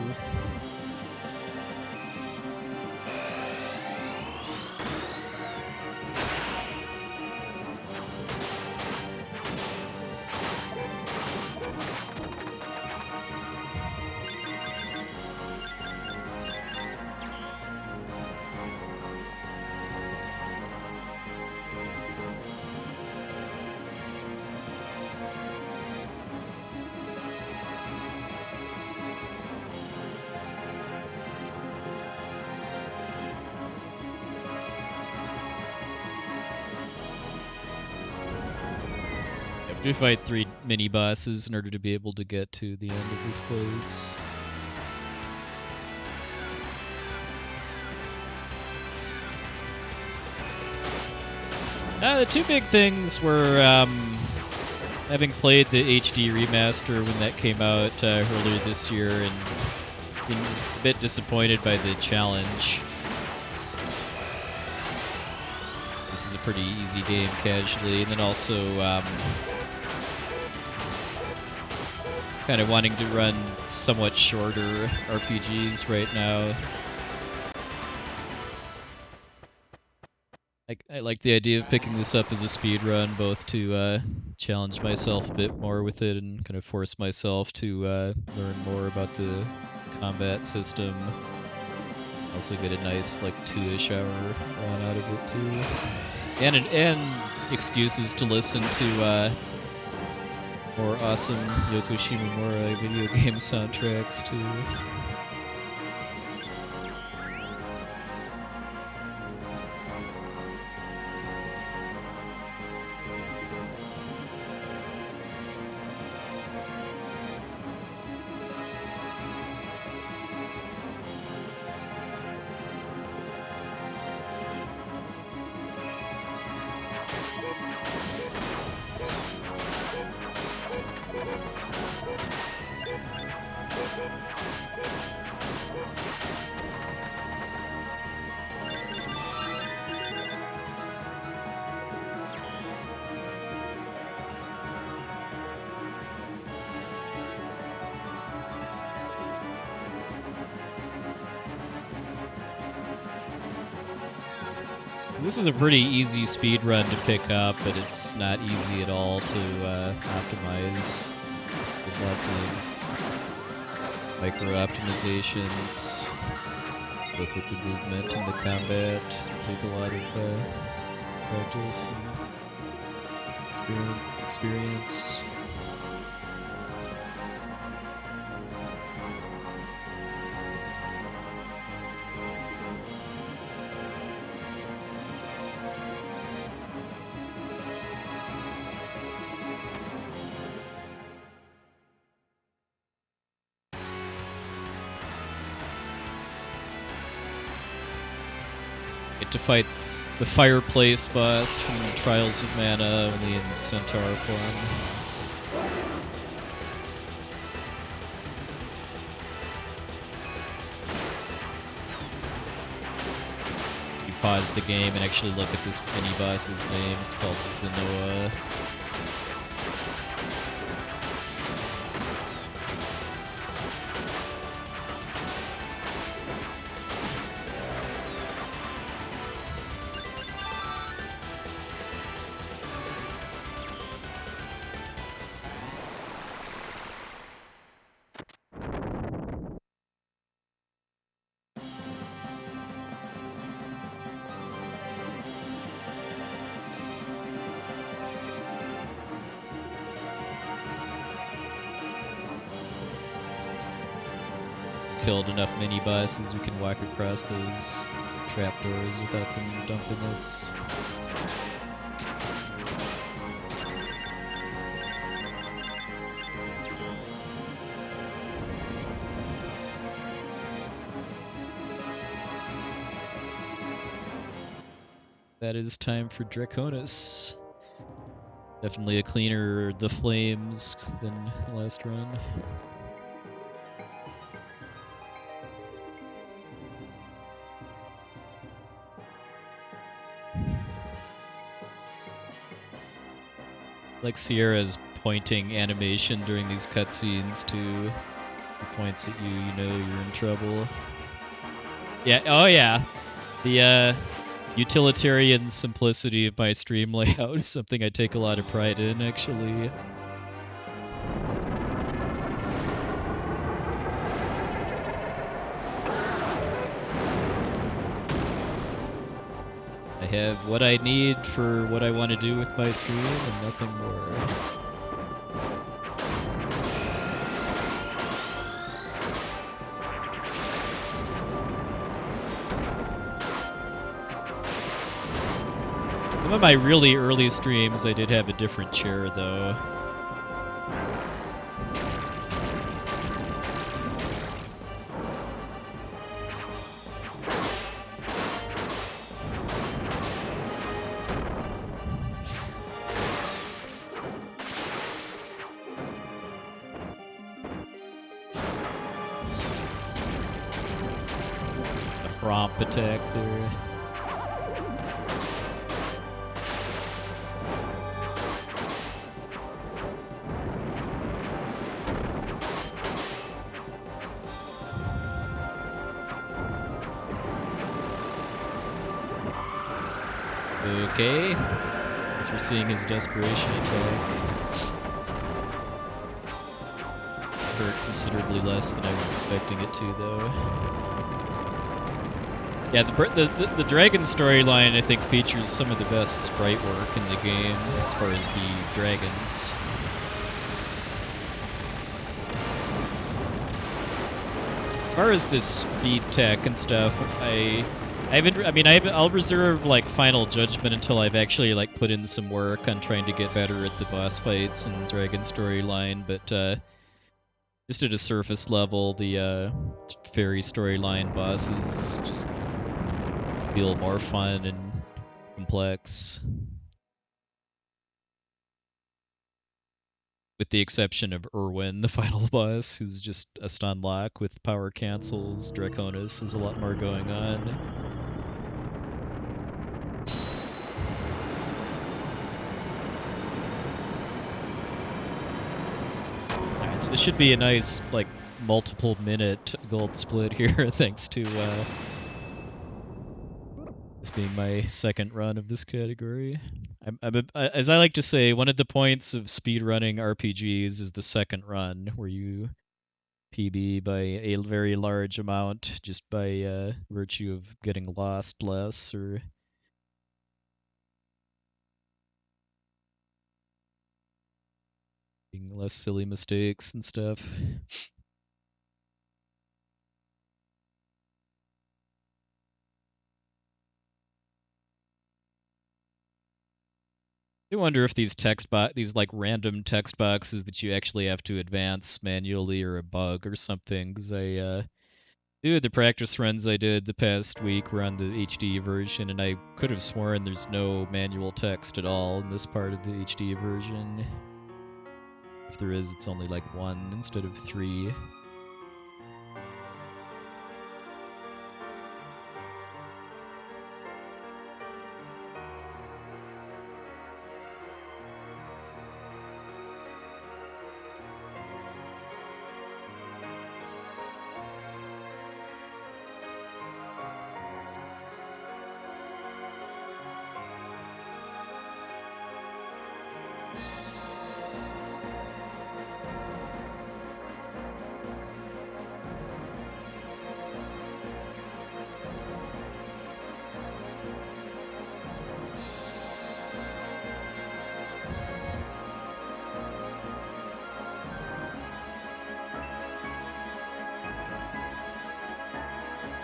have to fight 3 mini bosses in order to be able to get to the end of this place. The 2 big things were having played the HD remaster when that came out earlier this year and being a bit disappointed by the challenge. This is a pretty easy game casually, and then also kind of wanting to run somewhat shorter RPGs right now. I like the idea of picking this up as a speed run, both to challenge myself a bit more with it and kind of force myself to learn more about the combat system. Also get a nice like 2-ish hour run out of it too, and excuses to listen to more awesome Yoko Shimomura video game soundtracks too. This is a pretty easy speed run to pick up, but it's not easy at all to optimize. There's lots of micro optimizations, both with the movement and the combat. Take a lot of practice and experience. To fight the fireplace boss from Trials of Mana, only in Centaur form. You pause the game and actually look at this mini boss's name. It's called Zenoa. Killed enough mini bosses, we can walk across those trapdoors without them dumping us. That is time for Draconis. Definitely a cleaner The Flames than the last run. Like Sierra's pointing animation during these cutscenes too. He points at you, you know you're in trouble. Yeah, oh yeah. The utilitarian simplicity of my stream layout is something I take a lot of pride in, actually. I have what I need for what I want to do with my stream and nothing more. I'm of my really early streams, I did have a different chair, though. Romp attack there. Okay. Guess we're seeing his desperation attack. Hurt considerably less than I was expecting it to, though. Yeah, the dragon storyline, I think, features some of the best sprite work in the game as far as the dragons. As far as the speed tech and stuff, I'll reserve like final judgment until I've actually like put in some work on trying to get better at the boss fights and dragon storyline, but just at a surface level, the fairy storyline bosses just feel more fun and complex. With the exception of Irwin, the final boss, who's just a stun lock with power cancels. Draconis has a lot more going on. Alright, so this should be a nice, like, multiple minute gold split here, thanks to this being my second run of this category. As I like to say, one of the points of speedrunning RPGs is the second run, where you PB by a very large amount just by virtue of getting lost less or being less silly mistakes and stuff. I wonder if these these like random text boxes that you actually have to advance manually are a bug or something, because the practice runs I did the past week were on the HD version, and I could have sworn there's no manual text at all in this part of the HD version. If there is, it's only like 1 instead of 3.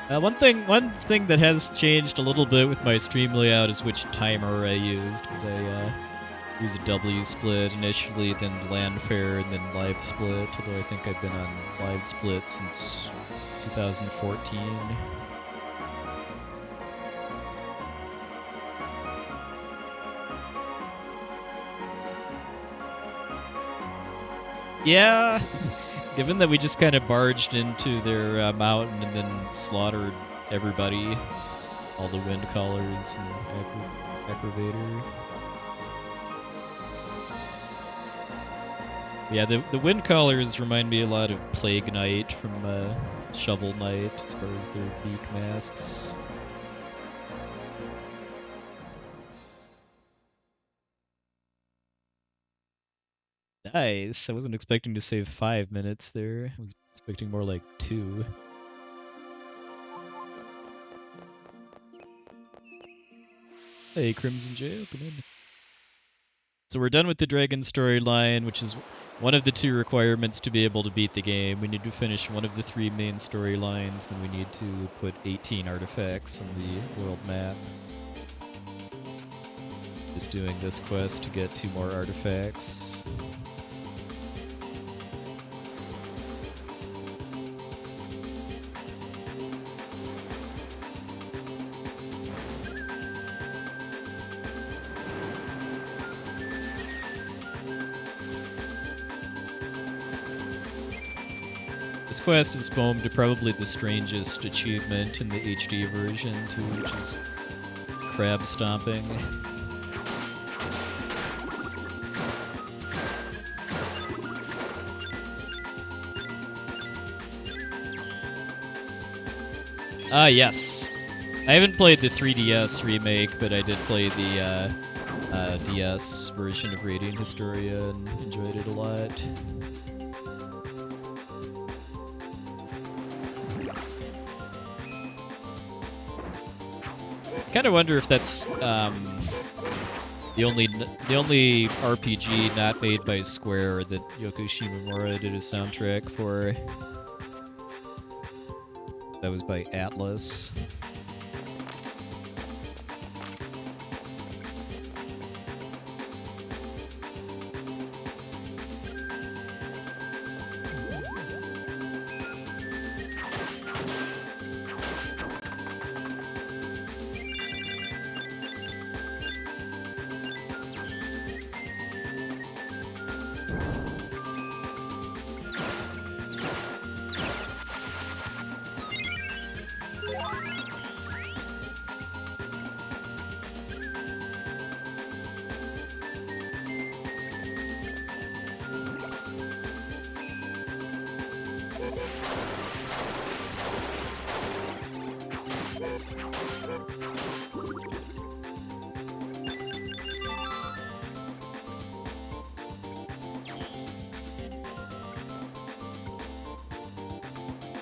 One thing that has changed a little bit with my stream layout is which timer I used, because I use a W split initially, then land fair, and then live split, although I think I've been on live split since 2014. Yeah, given that we just kind of barged into their mountain and then slaughtered everybody, all the wind callers and aggravator. Yeah, the wind callers remind me a lot of Plague Knight from Shovel Knight as far as their beak masks. Nice. I wasn't expecting to save 5 minutes there. I was expecting more like 2. Hey, Crimson Jail, come in. So we're done with the dragon storyline, which is one of the 2 requirements to be able to beat the game. We need to finish one of the 3 main storylines, then we need to put 18 artifacts on the world map. Just doing this quest to get 2 more artifacts. This quest is home to probably the strangest achievement in the HD version, too, which is crab stomping. Ah, yes. I haven't played the 3DS remake, but I did play the DS version of Radiant Historia and enjoyed it a lot. Kind of wonder if that's the only RPG not made by Square that Yoko Shimomura did a soundtrack for. That was by Atlas.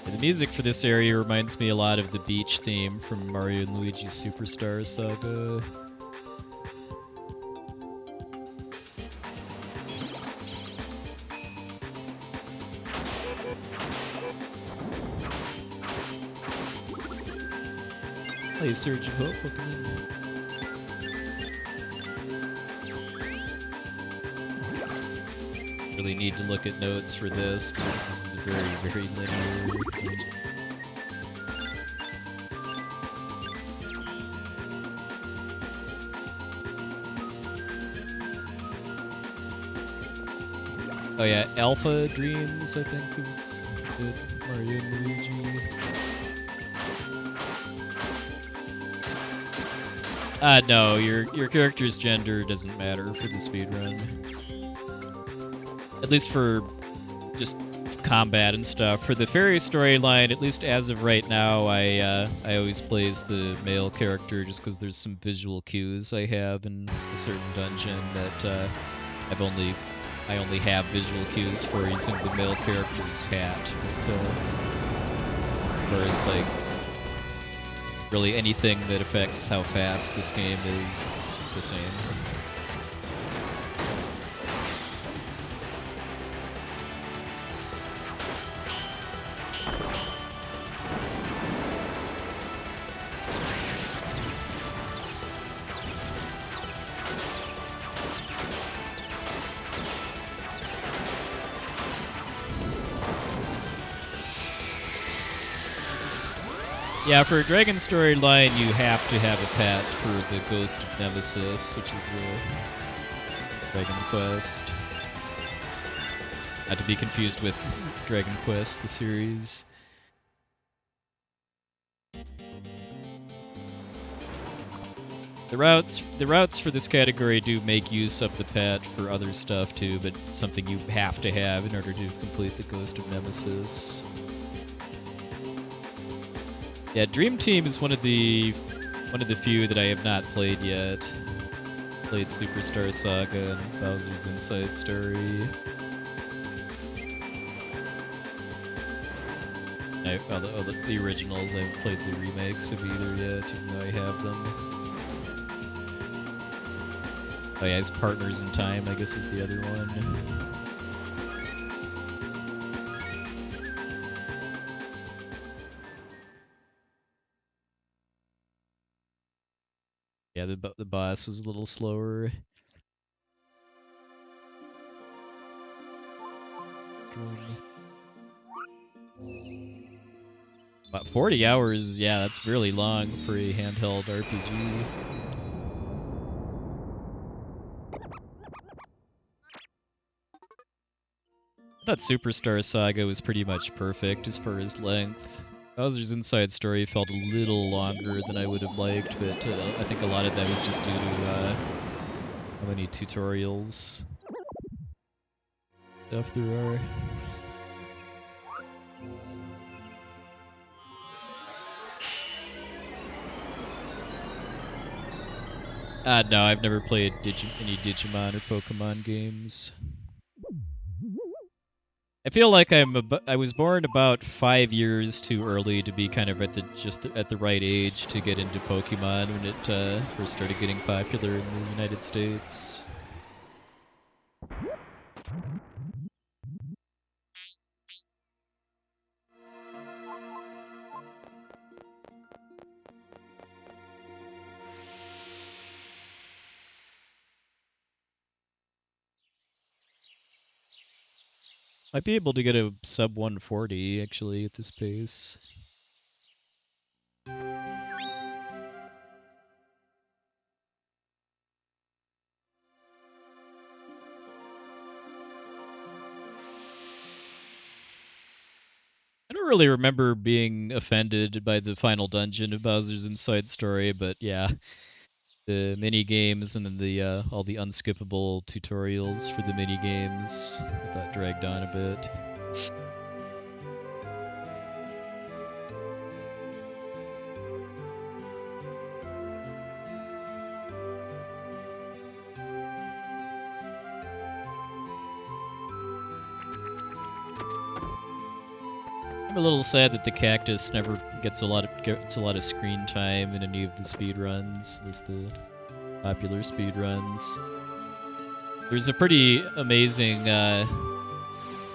The music for this area reminds me a lot of the beach theme from Mario and Luigi Superstar Saga. Hey, Surge of Hope, welcome in. Really need to look at notes for this, because this is a very, very linear. Oh yeah, Alpha Dreams, I think, is good. Mario and Luigi. No, your character's gender doesn't matter for the speedrun. At least for just combat and stuff. For the fairy storyline, at least as of right now, I always play as the male character just because there's some visual cues I have in a certain dungeon that I only have visual cues for using the male character's hat. But as far as like really anything that affects how fast this game is, it's the same. Yeah, for a dragon storyline, you have to have a pet for the Ghost of Nemesis, which is a Dragon Quest. Not to be confused with Dragon Quest, the series. The routes for this category do make use of the pet for other stuff too, but it's something you have to have in order to complete the Ghost of Nemesis. Yeah, Dream Team is one of the few that I have not played yet. Played Superstar Saga and Bowser's Inside Story. The originals, I haven't played the remakes of either yet, even though I have them. Oh yeah, his Partners in Time, I guess, is the other one. Yeah, the the boss was a little slower. About 40 hours, yeah, that's really long for a handheld RPG. I thought Superstar Saga was pretty much perfect as far as length. Bowser's Inside Story felt a little longer than I would have liked, but I think a lot of that was just due to how many tutorials stuff there are. No, I've never played any Digimon or Pokemon games. I feel like I was born about 5 years too early to be kind of at the right age to get into Pokemon when it first started getting popular in the United States. Might be able to get a sub 140 actually at this pace. I don't really remember being offended by the final dungeon of Bowser's Inside Story, but yeah, the mini games and then the all the unskippable tutorials for the mini games I thought dragged on a bit. I'm a little sad that the cactus never gets a lot of screen time in any of the speedruns, at least the popular speedruns. There's a pretty amazing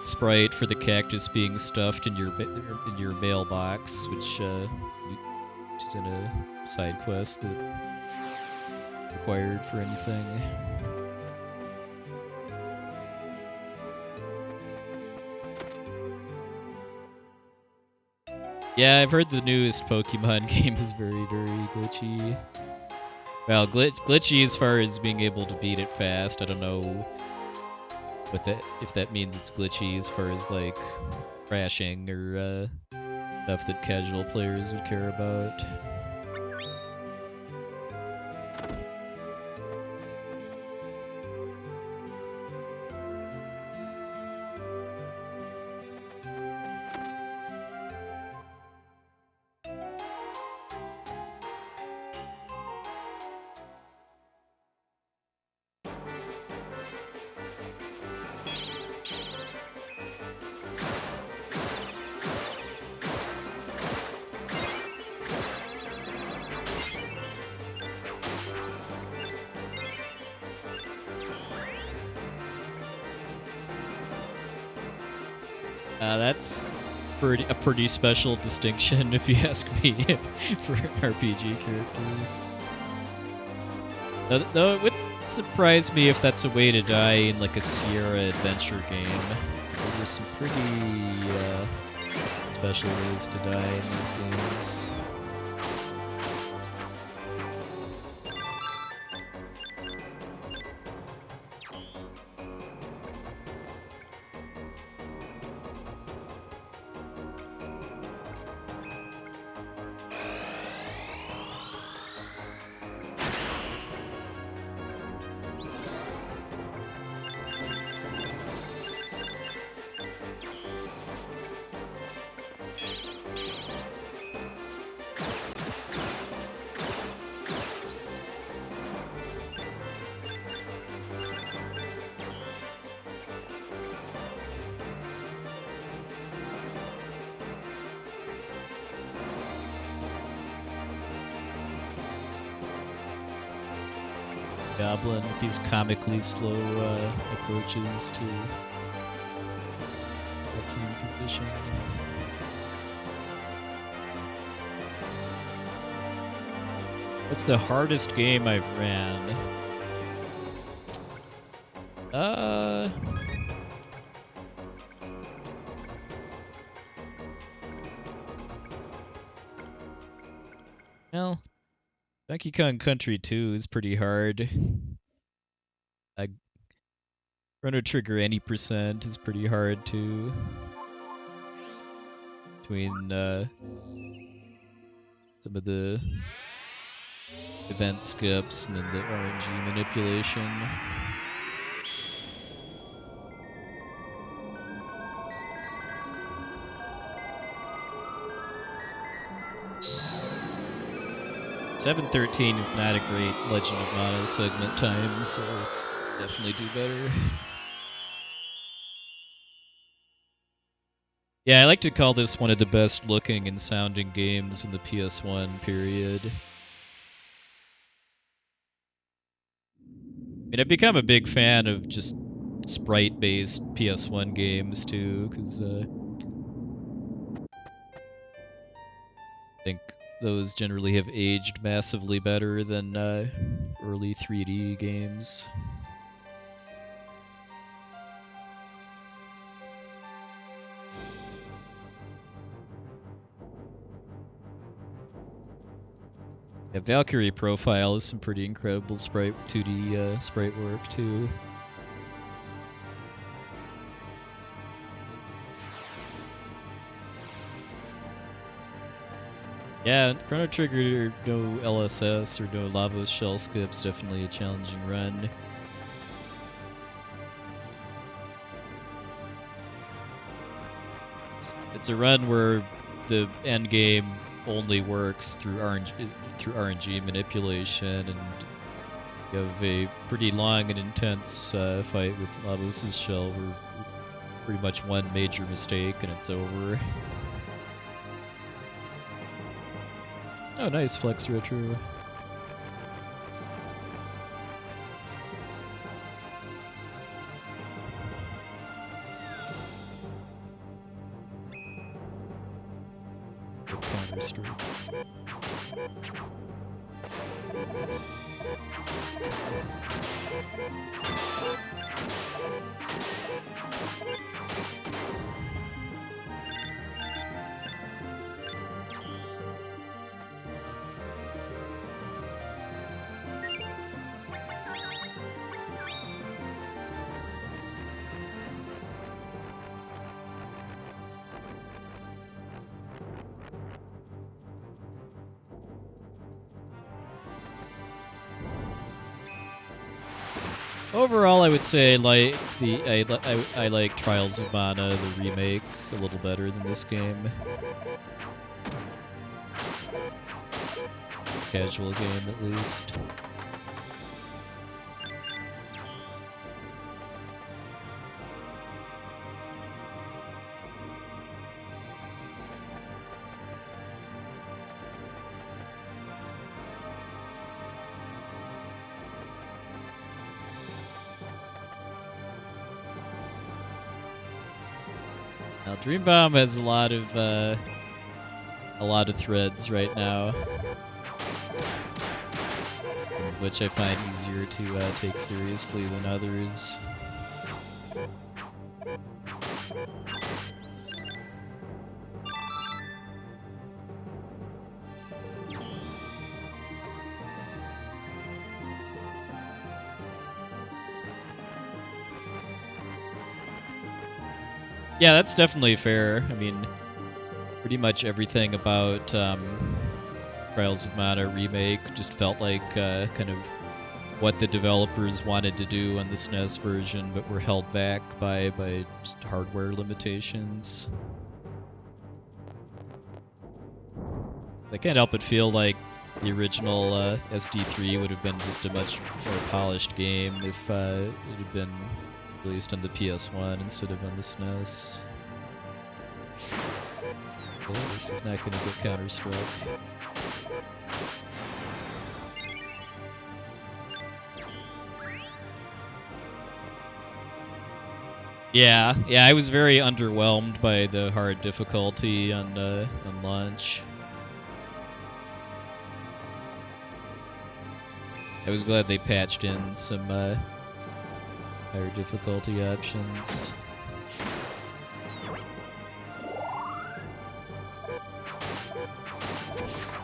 sprite for the cactus being stuffed in your mailbox, which just in a side quest that required for anything. Yeah, I've heard the newest Pokemon game is very, very glitchy. Well, glitchy as far as being able to beat it fast. I don't know if that means it's glitchy as far as like crashing or stuff that casual players would care about. That's a pretty special distinction, if you ask me, for an RPG character. Though it wouldn't surprise me if that's a way to die in like a Sierra adventure game. There's some pretty special ways to die in these games. Goblin with these comically slow approaches to get some position. What's the hardest game I've ran? Well, Donkey Kong Country 2 is pretty hard. Chrono Trigger any percent is pretty hard too. Between some of the event skips and then the RNG manipulation. $7.13 is not a great Legend of Mana segment time, so definitely do better. Yeah, I like to call this one of the best looking and sounding games in the PS1 period. I mean, I've become a big fan of just sprite-based PS1 games too, because I think those generally have aged massively better than early 3D games. Yeah, Valkyrie Profile is some pretty incredible 2D sprite work too. Yeah, Chrono Trigger, no LSS or no Lavos shell skips, definitely a challenging run. It's a run where the end game only works through RNG manipulation, and you have a pretty long and intense fight with Lavos' shell where pretty much one major mistake and it's over. Oh, nice Flex Retro. Counter-Strike. Overall, I would say I like Trials of Mana, the remake, a little better than this game. Casual game, at least. Now, Dream Bomb has a lot of threads right now, which I find easier to take seriously than others. Yeah, that's definitely fair. I mean, pretty much everything about Trials of Mana Remake just felt like kind of what the developers wanted to do on the SNES version, but were held back by just hardware limitations. I can't help but feel like the original SD3 would have been just a much more polished game if it had been released on the PS1 instead of on the SNES. Oh, this is not going to get Counter-Strike. Yeah, I was very underwhelmed by the hard difficulty on launch. I was glad they patched in some higher difficulty options.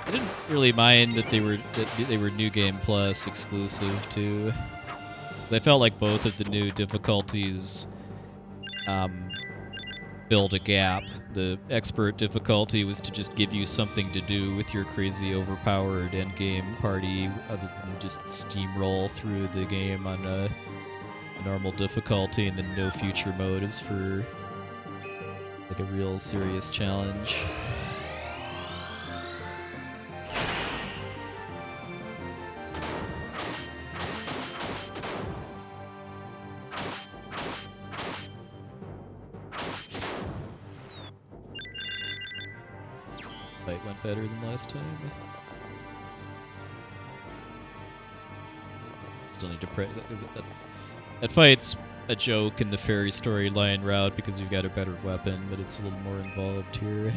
I didn't really mind that they were New Game Plus exclusive too. I felt like both of the new difficulties filled a gap. The expert difficulty was to just give you something to do with your crazy overpowered endgame party other than just steamroll through the game on a normal difficulty, and then no future mode is for like a real serious challenge. Fight went better than last time. Still need to pray. That fight's a joke in the fairy storyline route because you've got a better weapon, but it's a little more involved here.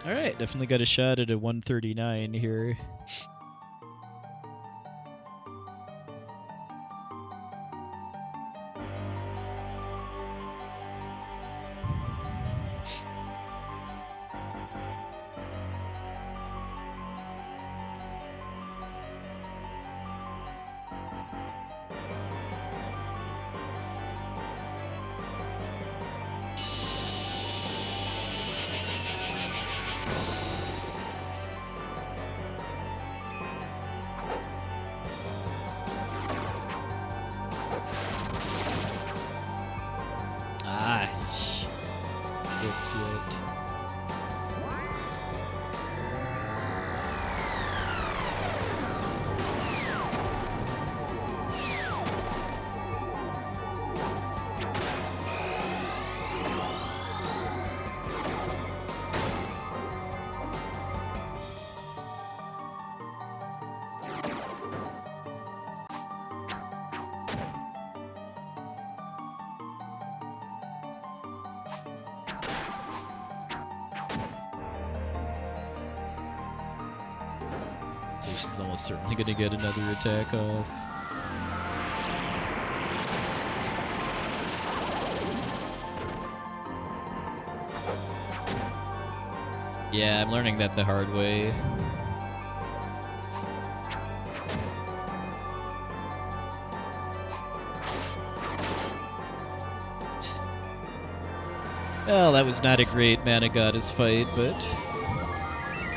Alright, definitely got a shot at a 139 here. That's it. So she's almost certainly going to get another attack off. Yeah, I'm learning that the hard way. Well, that was not a great Mana Goddess fight, but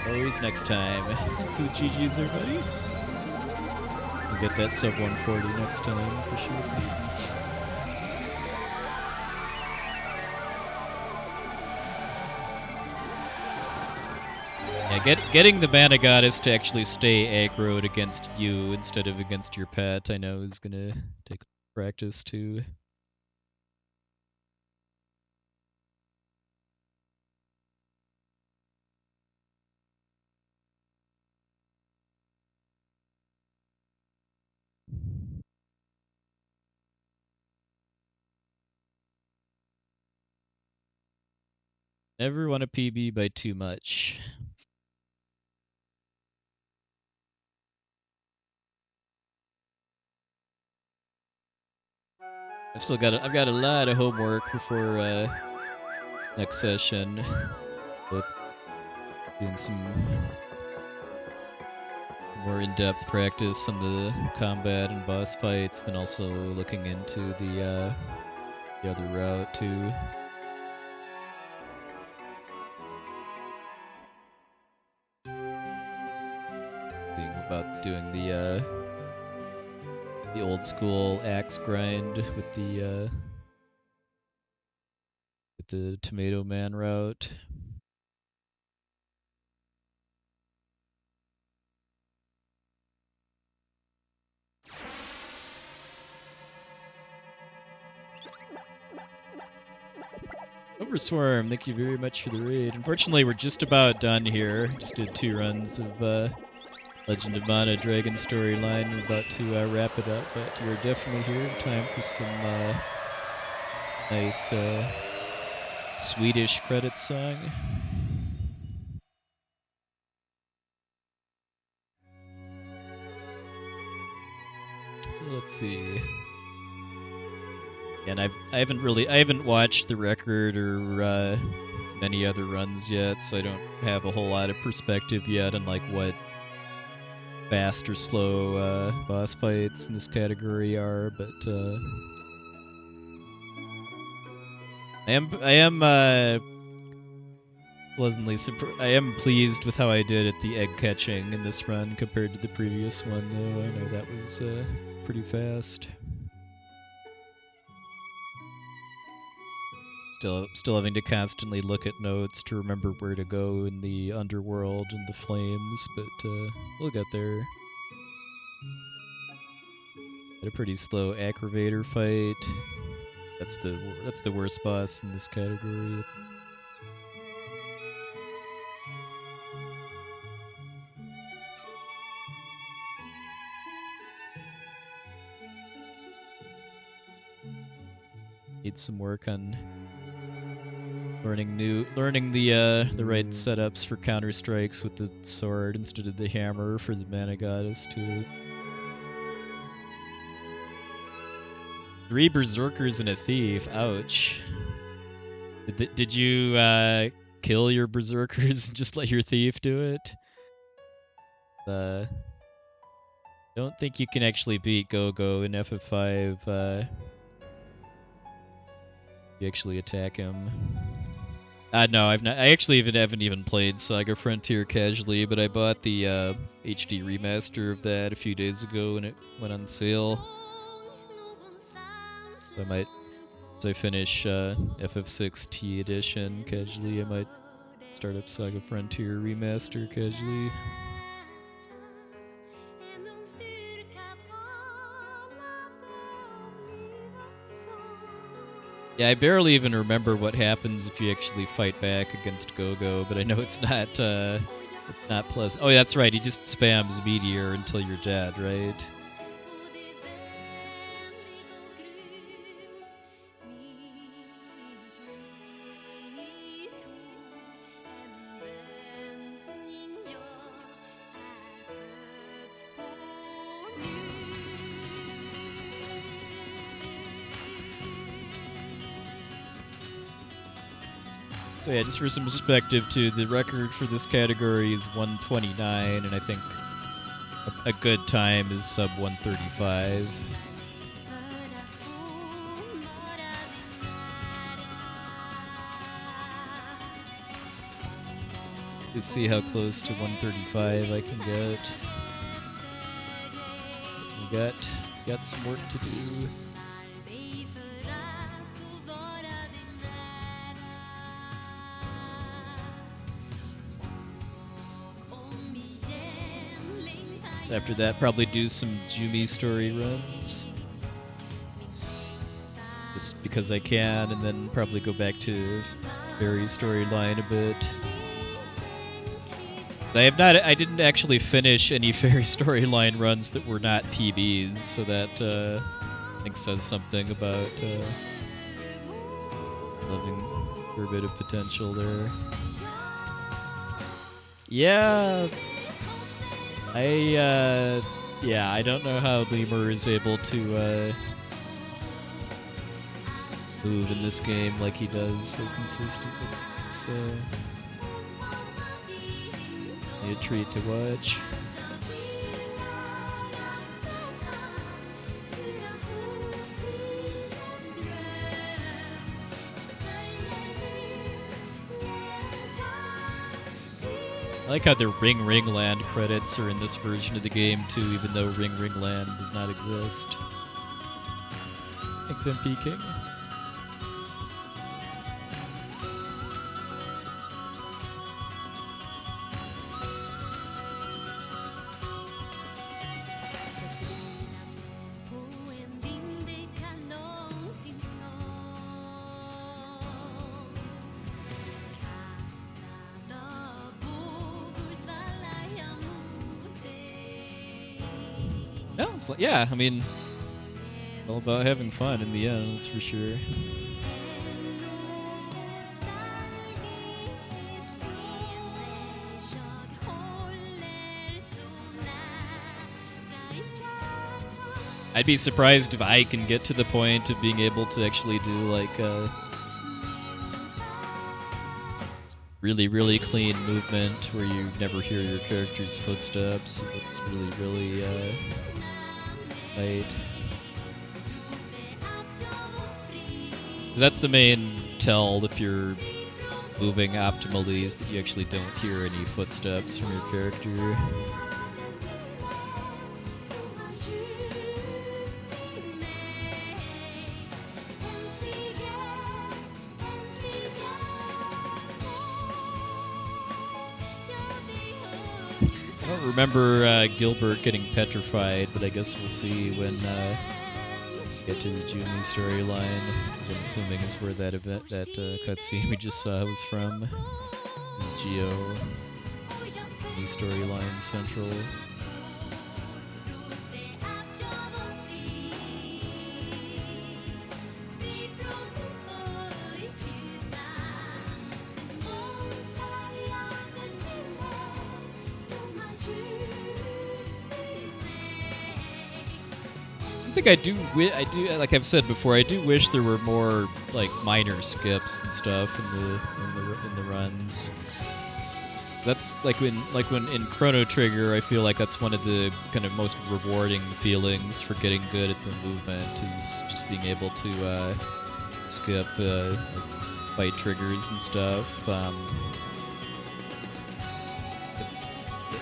always next time. Thanks for the GG's, everybody. We'll get that sub 140 next time for sure. Yeah, getting the Mana Goddess to actually stay aggroed against you instead of against your pet, I know is gonna take practice too. Never want to PB by too much. I've got a lot of homework before next session, both doing some more in-depth practice on the combat and boss fights, then also looking into the other route too. Thinking about doing the old school axe grind with the Tomato Man route. Overswarm, thank you very much for the raid. Unfortunately, we're just about done here. Just did 2 runs of Legend of Mana Dragon storyline. We're about to wrap it up, but you're definitely here in time for some nice Swedish credit song. So let's see. And I haven't watched the record or many other runs yet, so I don't have a whole lot of perspective yet on like what fast or slow boss fights in this category are, but I am pleasantly surprised. I am pleased with how I did at the egg catching in this run compared to the previous one, though. I know that was pretty fast. Still having to constantly look at notes to remember where to go in the underworld and the flames, but we'll get there. Had a pretty slow aggravator fight. That's the worst boss in this category. Need some work on learning the right setups for counter strikes with the sword instead of the hammer for the mana goddess too. 3 berserkers and a thief. Ouch. Did you kill your berserkers and just let your thief do it? Don't think you can actually beat Go-Go in FF5. You actually attack him. No, I've not. I actually haven't even played Saga Frontier casually, but I bought the HD remaster of that a few days ago when it went on sale. So I might, as I finish FF6T edition casually, I might start up Saga Frontier remaster casually. Yeah, I barely even remember what happens if you actually fight back against Go-Go, but I know it's not pleasant. Oh, yeah, that's right. He just spams Meteor until you're dead, right? So yeah, just for some perspective too, the record for this category is 129, and I think a good time is sub 135. Let's see how close to 135 I can get. We got some work to do. After that, probably do some Jumi story runs. Just because I can, and then probably go back to Fairy storyline a bit. I didn't actually finish any Fairy storyline runs that were not PBs, so that I think says something about loving for a bit of potential there. Yeah. I don't know how Lemur is able to move in this game like he does so consistently. It's a treat to watch. I like how the Ring Ring Land credits are in this version of the game too, even though Ring Ring Land does not exist. Thanks, MP King. No, yeah, I mean, all about having fun in the end, that's for sure. I'd be surprised if I can get to the point of being able to actually do like really, really clean movement where you never hear your character's footsteps. It looks really, really tight. That's the main tell if you're moving optimally, is that you actually don't hear any footsteps from your character. I don't remember Gilbert getting petrified, but I guess we'll see when we get to the Jumi storyline, which I'm assuming is where that event, that cutscene we just saw was from. The Geo Jumi storyline central. I do, like I've said before, I do wish there were more like minor skips and stuff in the runs. That's like when in Chrono Trigger, I feel like that's one of the kind of most rewarding feelings for getting good at the movement, is just being able to skip like fight triggers and stuff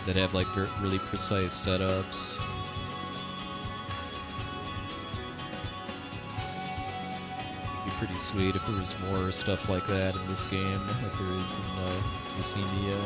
that have like really precise setups. Pretty sweet if there was more stuff like that in this game, like there is in Lucemia.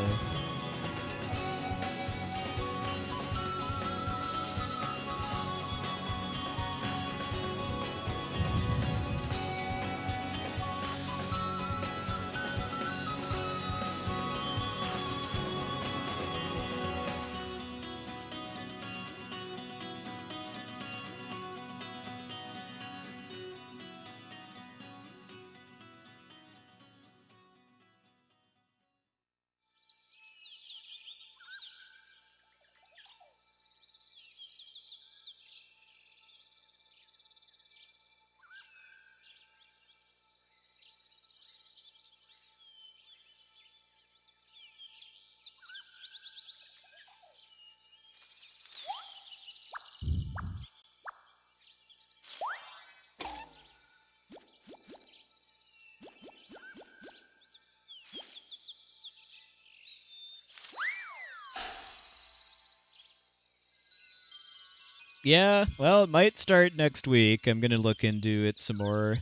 Yeah, well, it might start next week. I'm gonna look into it some more.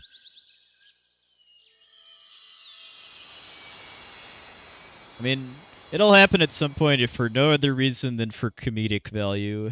I mean, it'll happen at some point if for no other reason than for comedic value.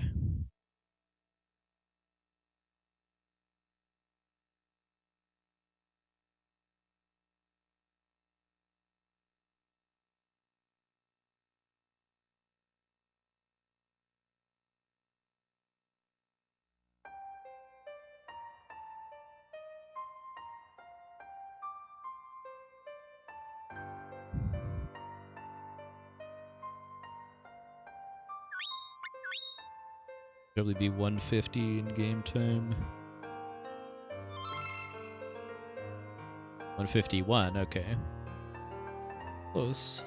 Probably be 150 in game time. 151, okay. Close.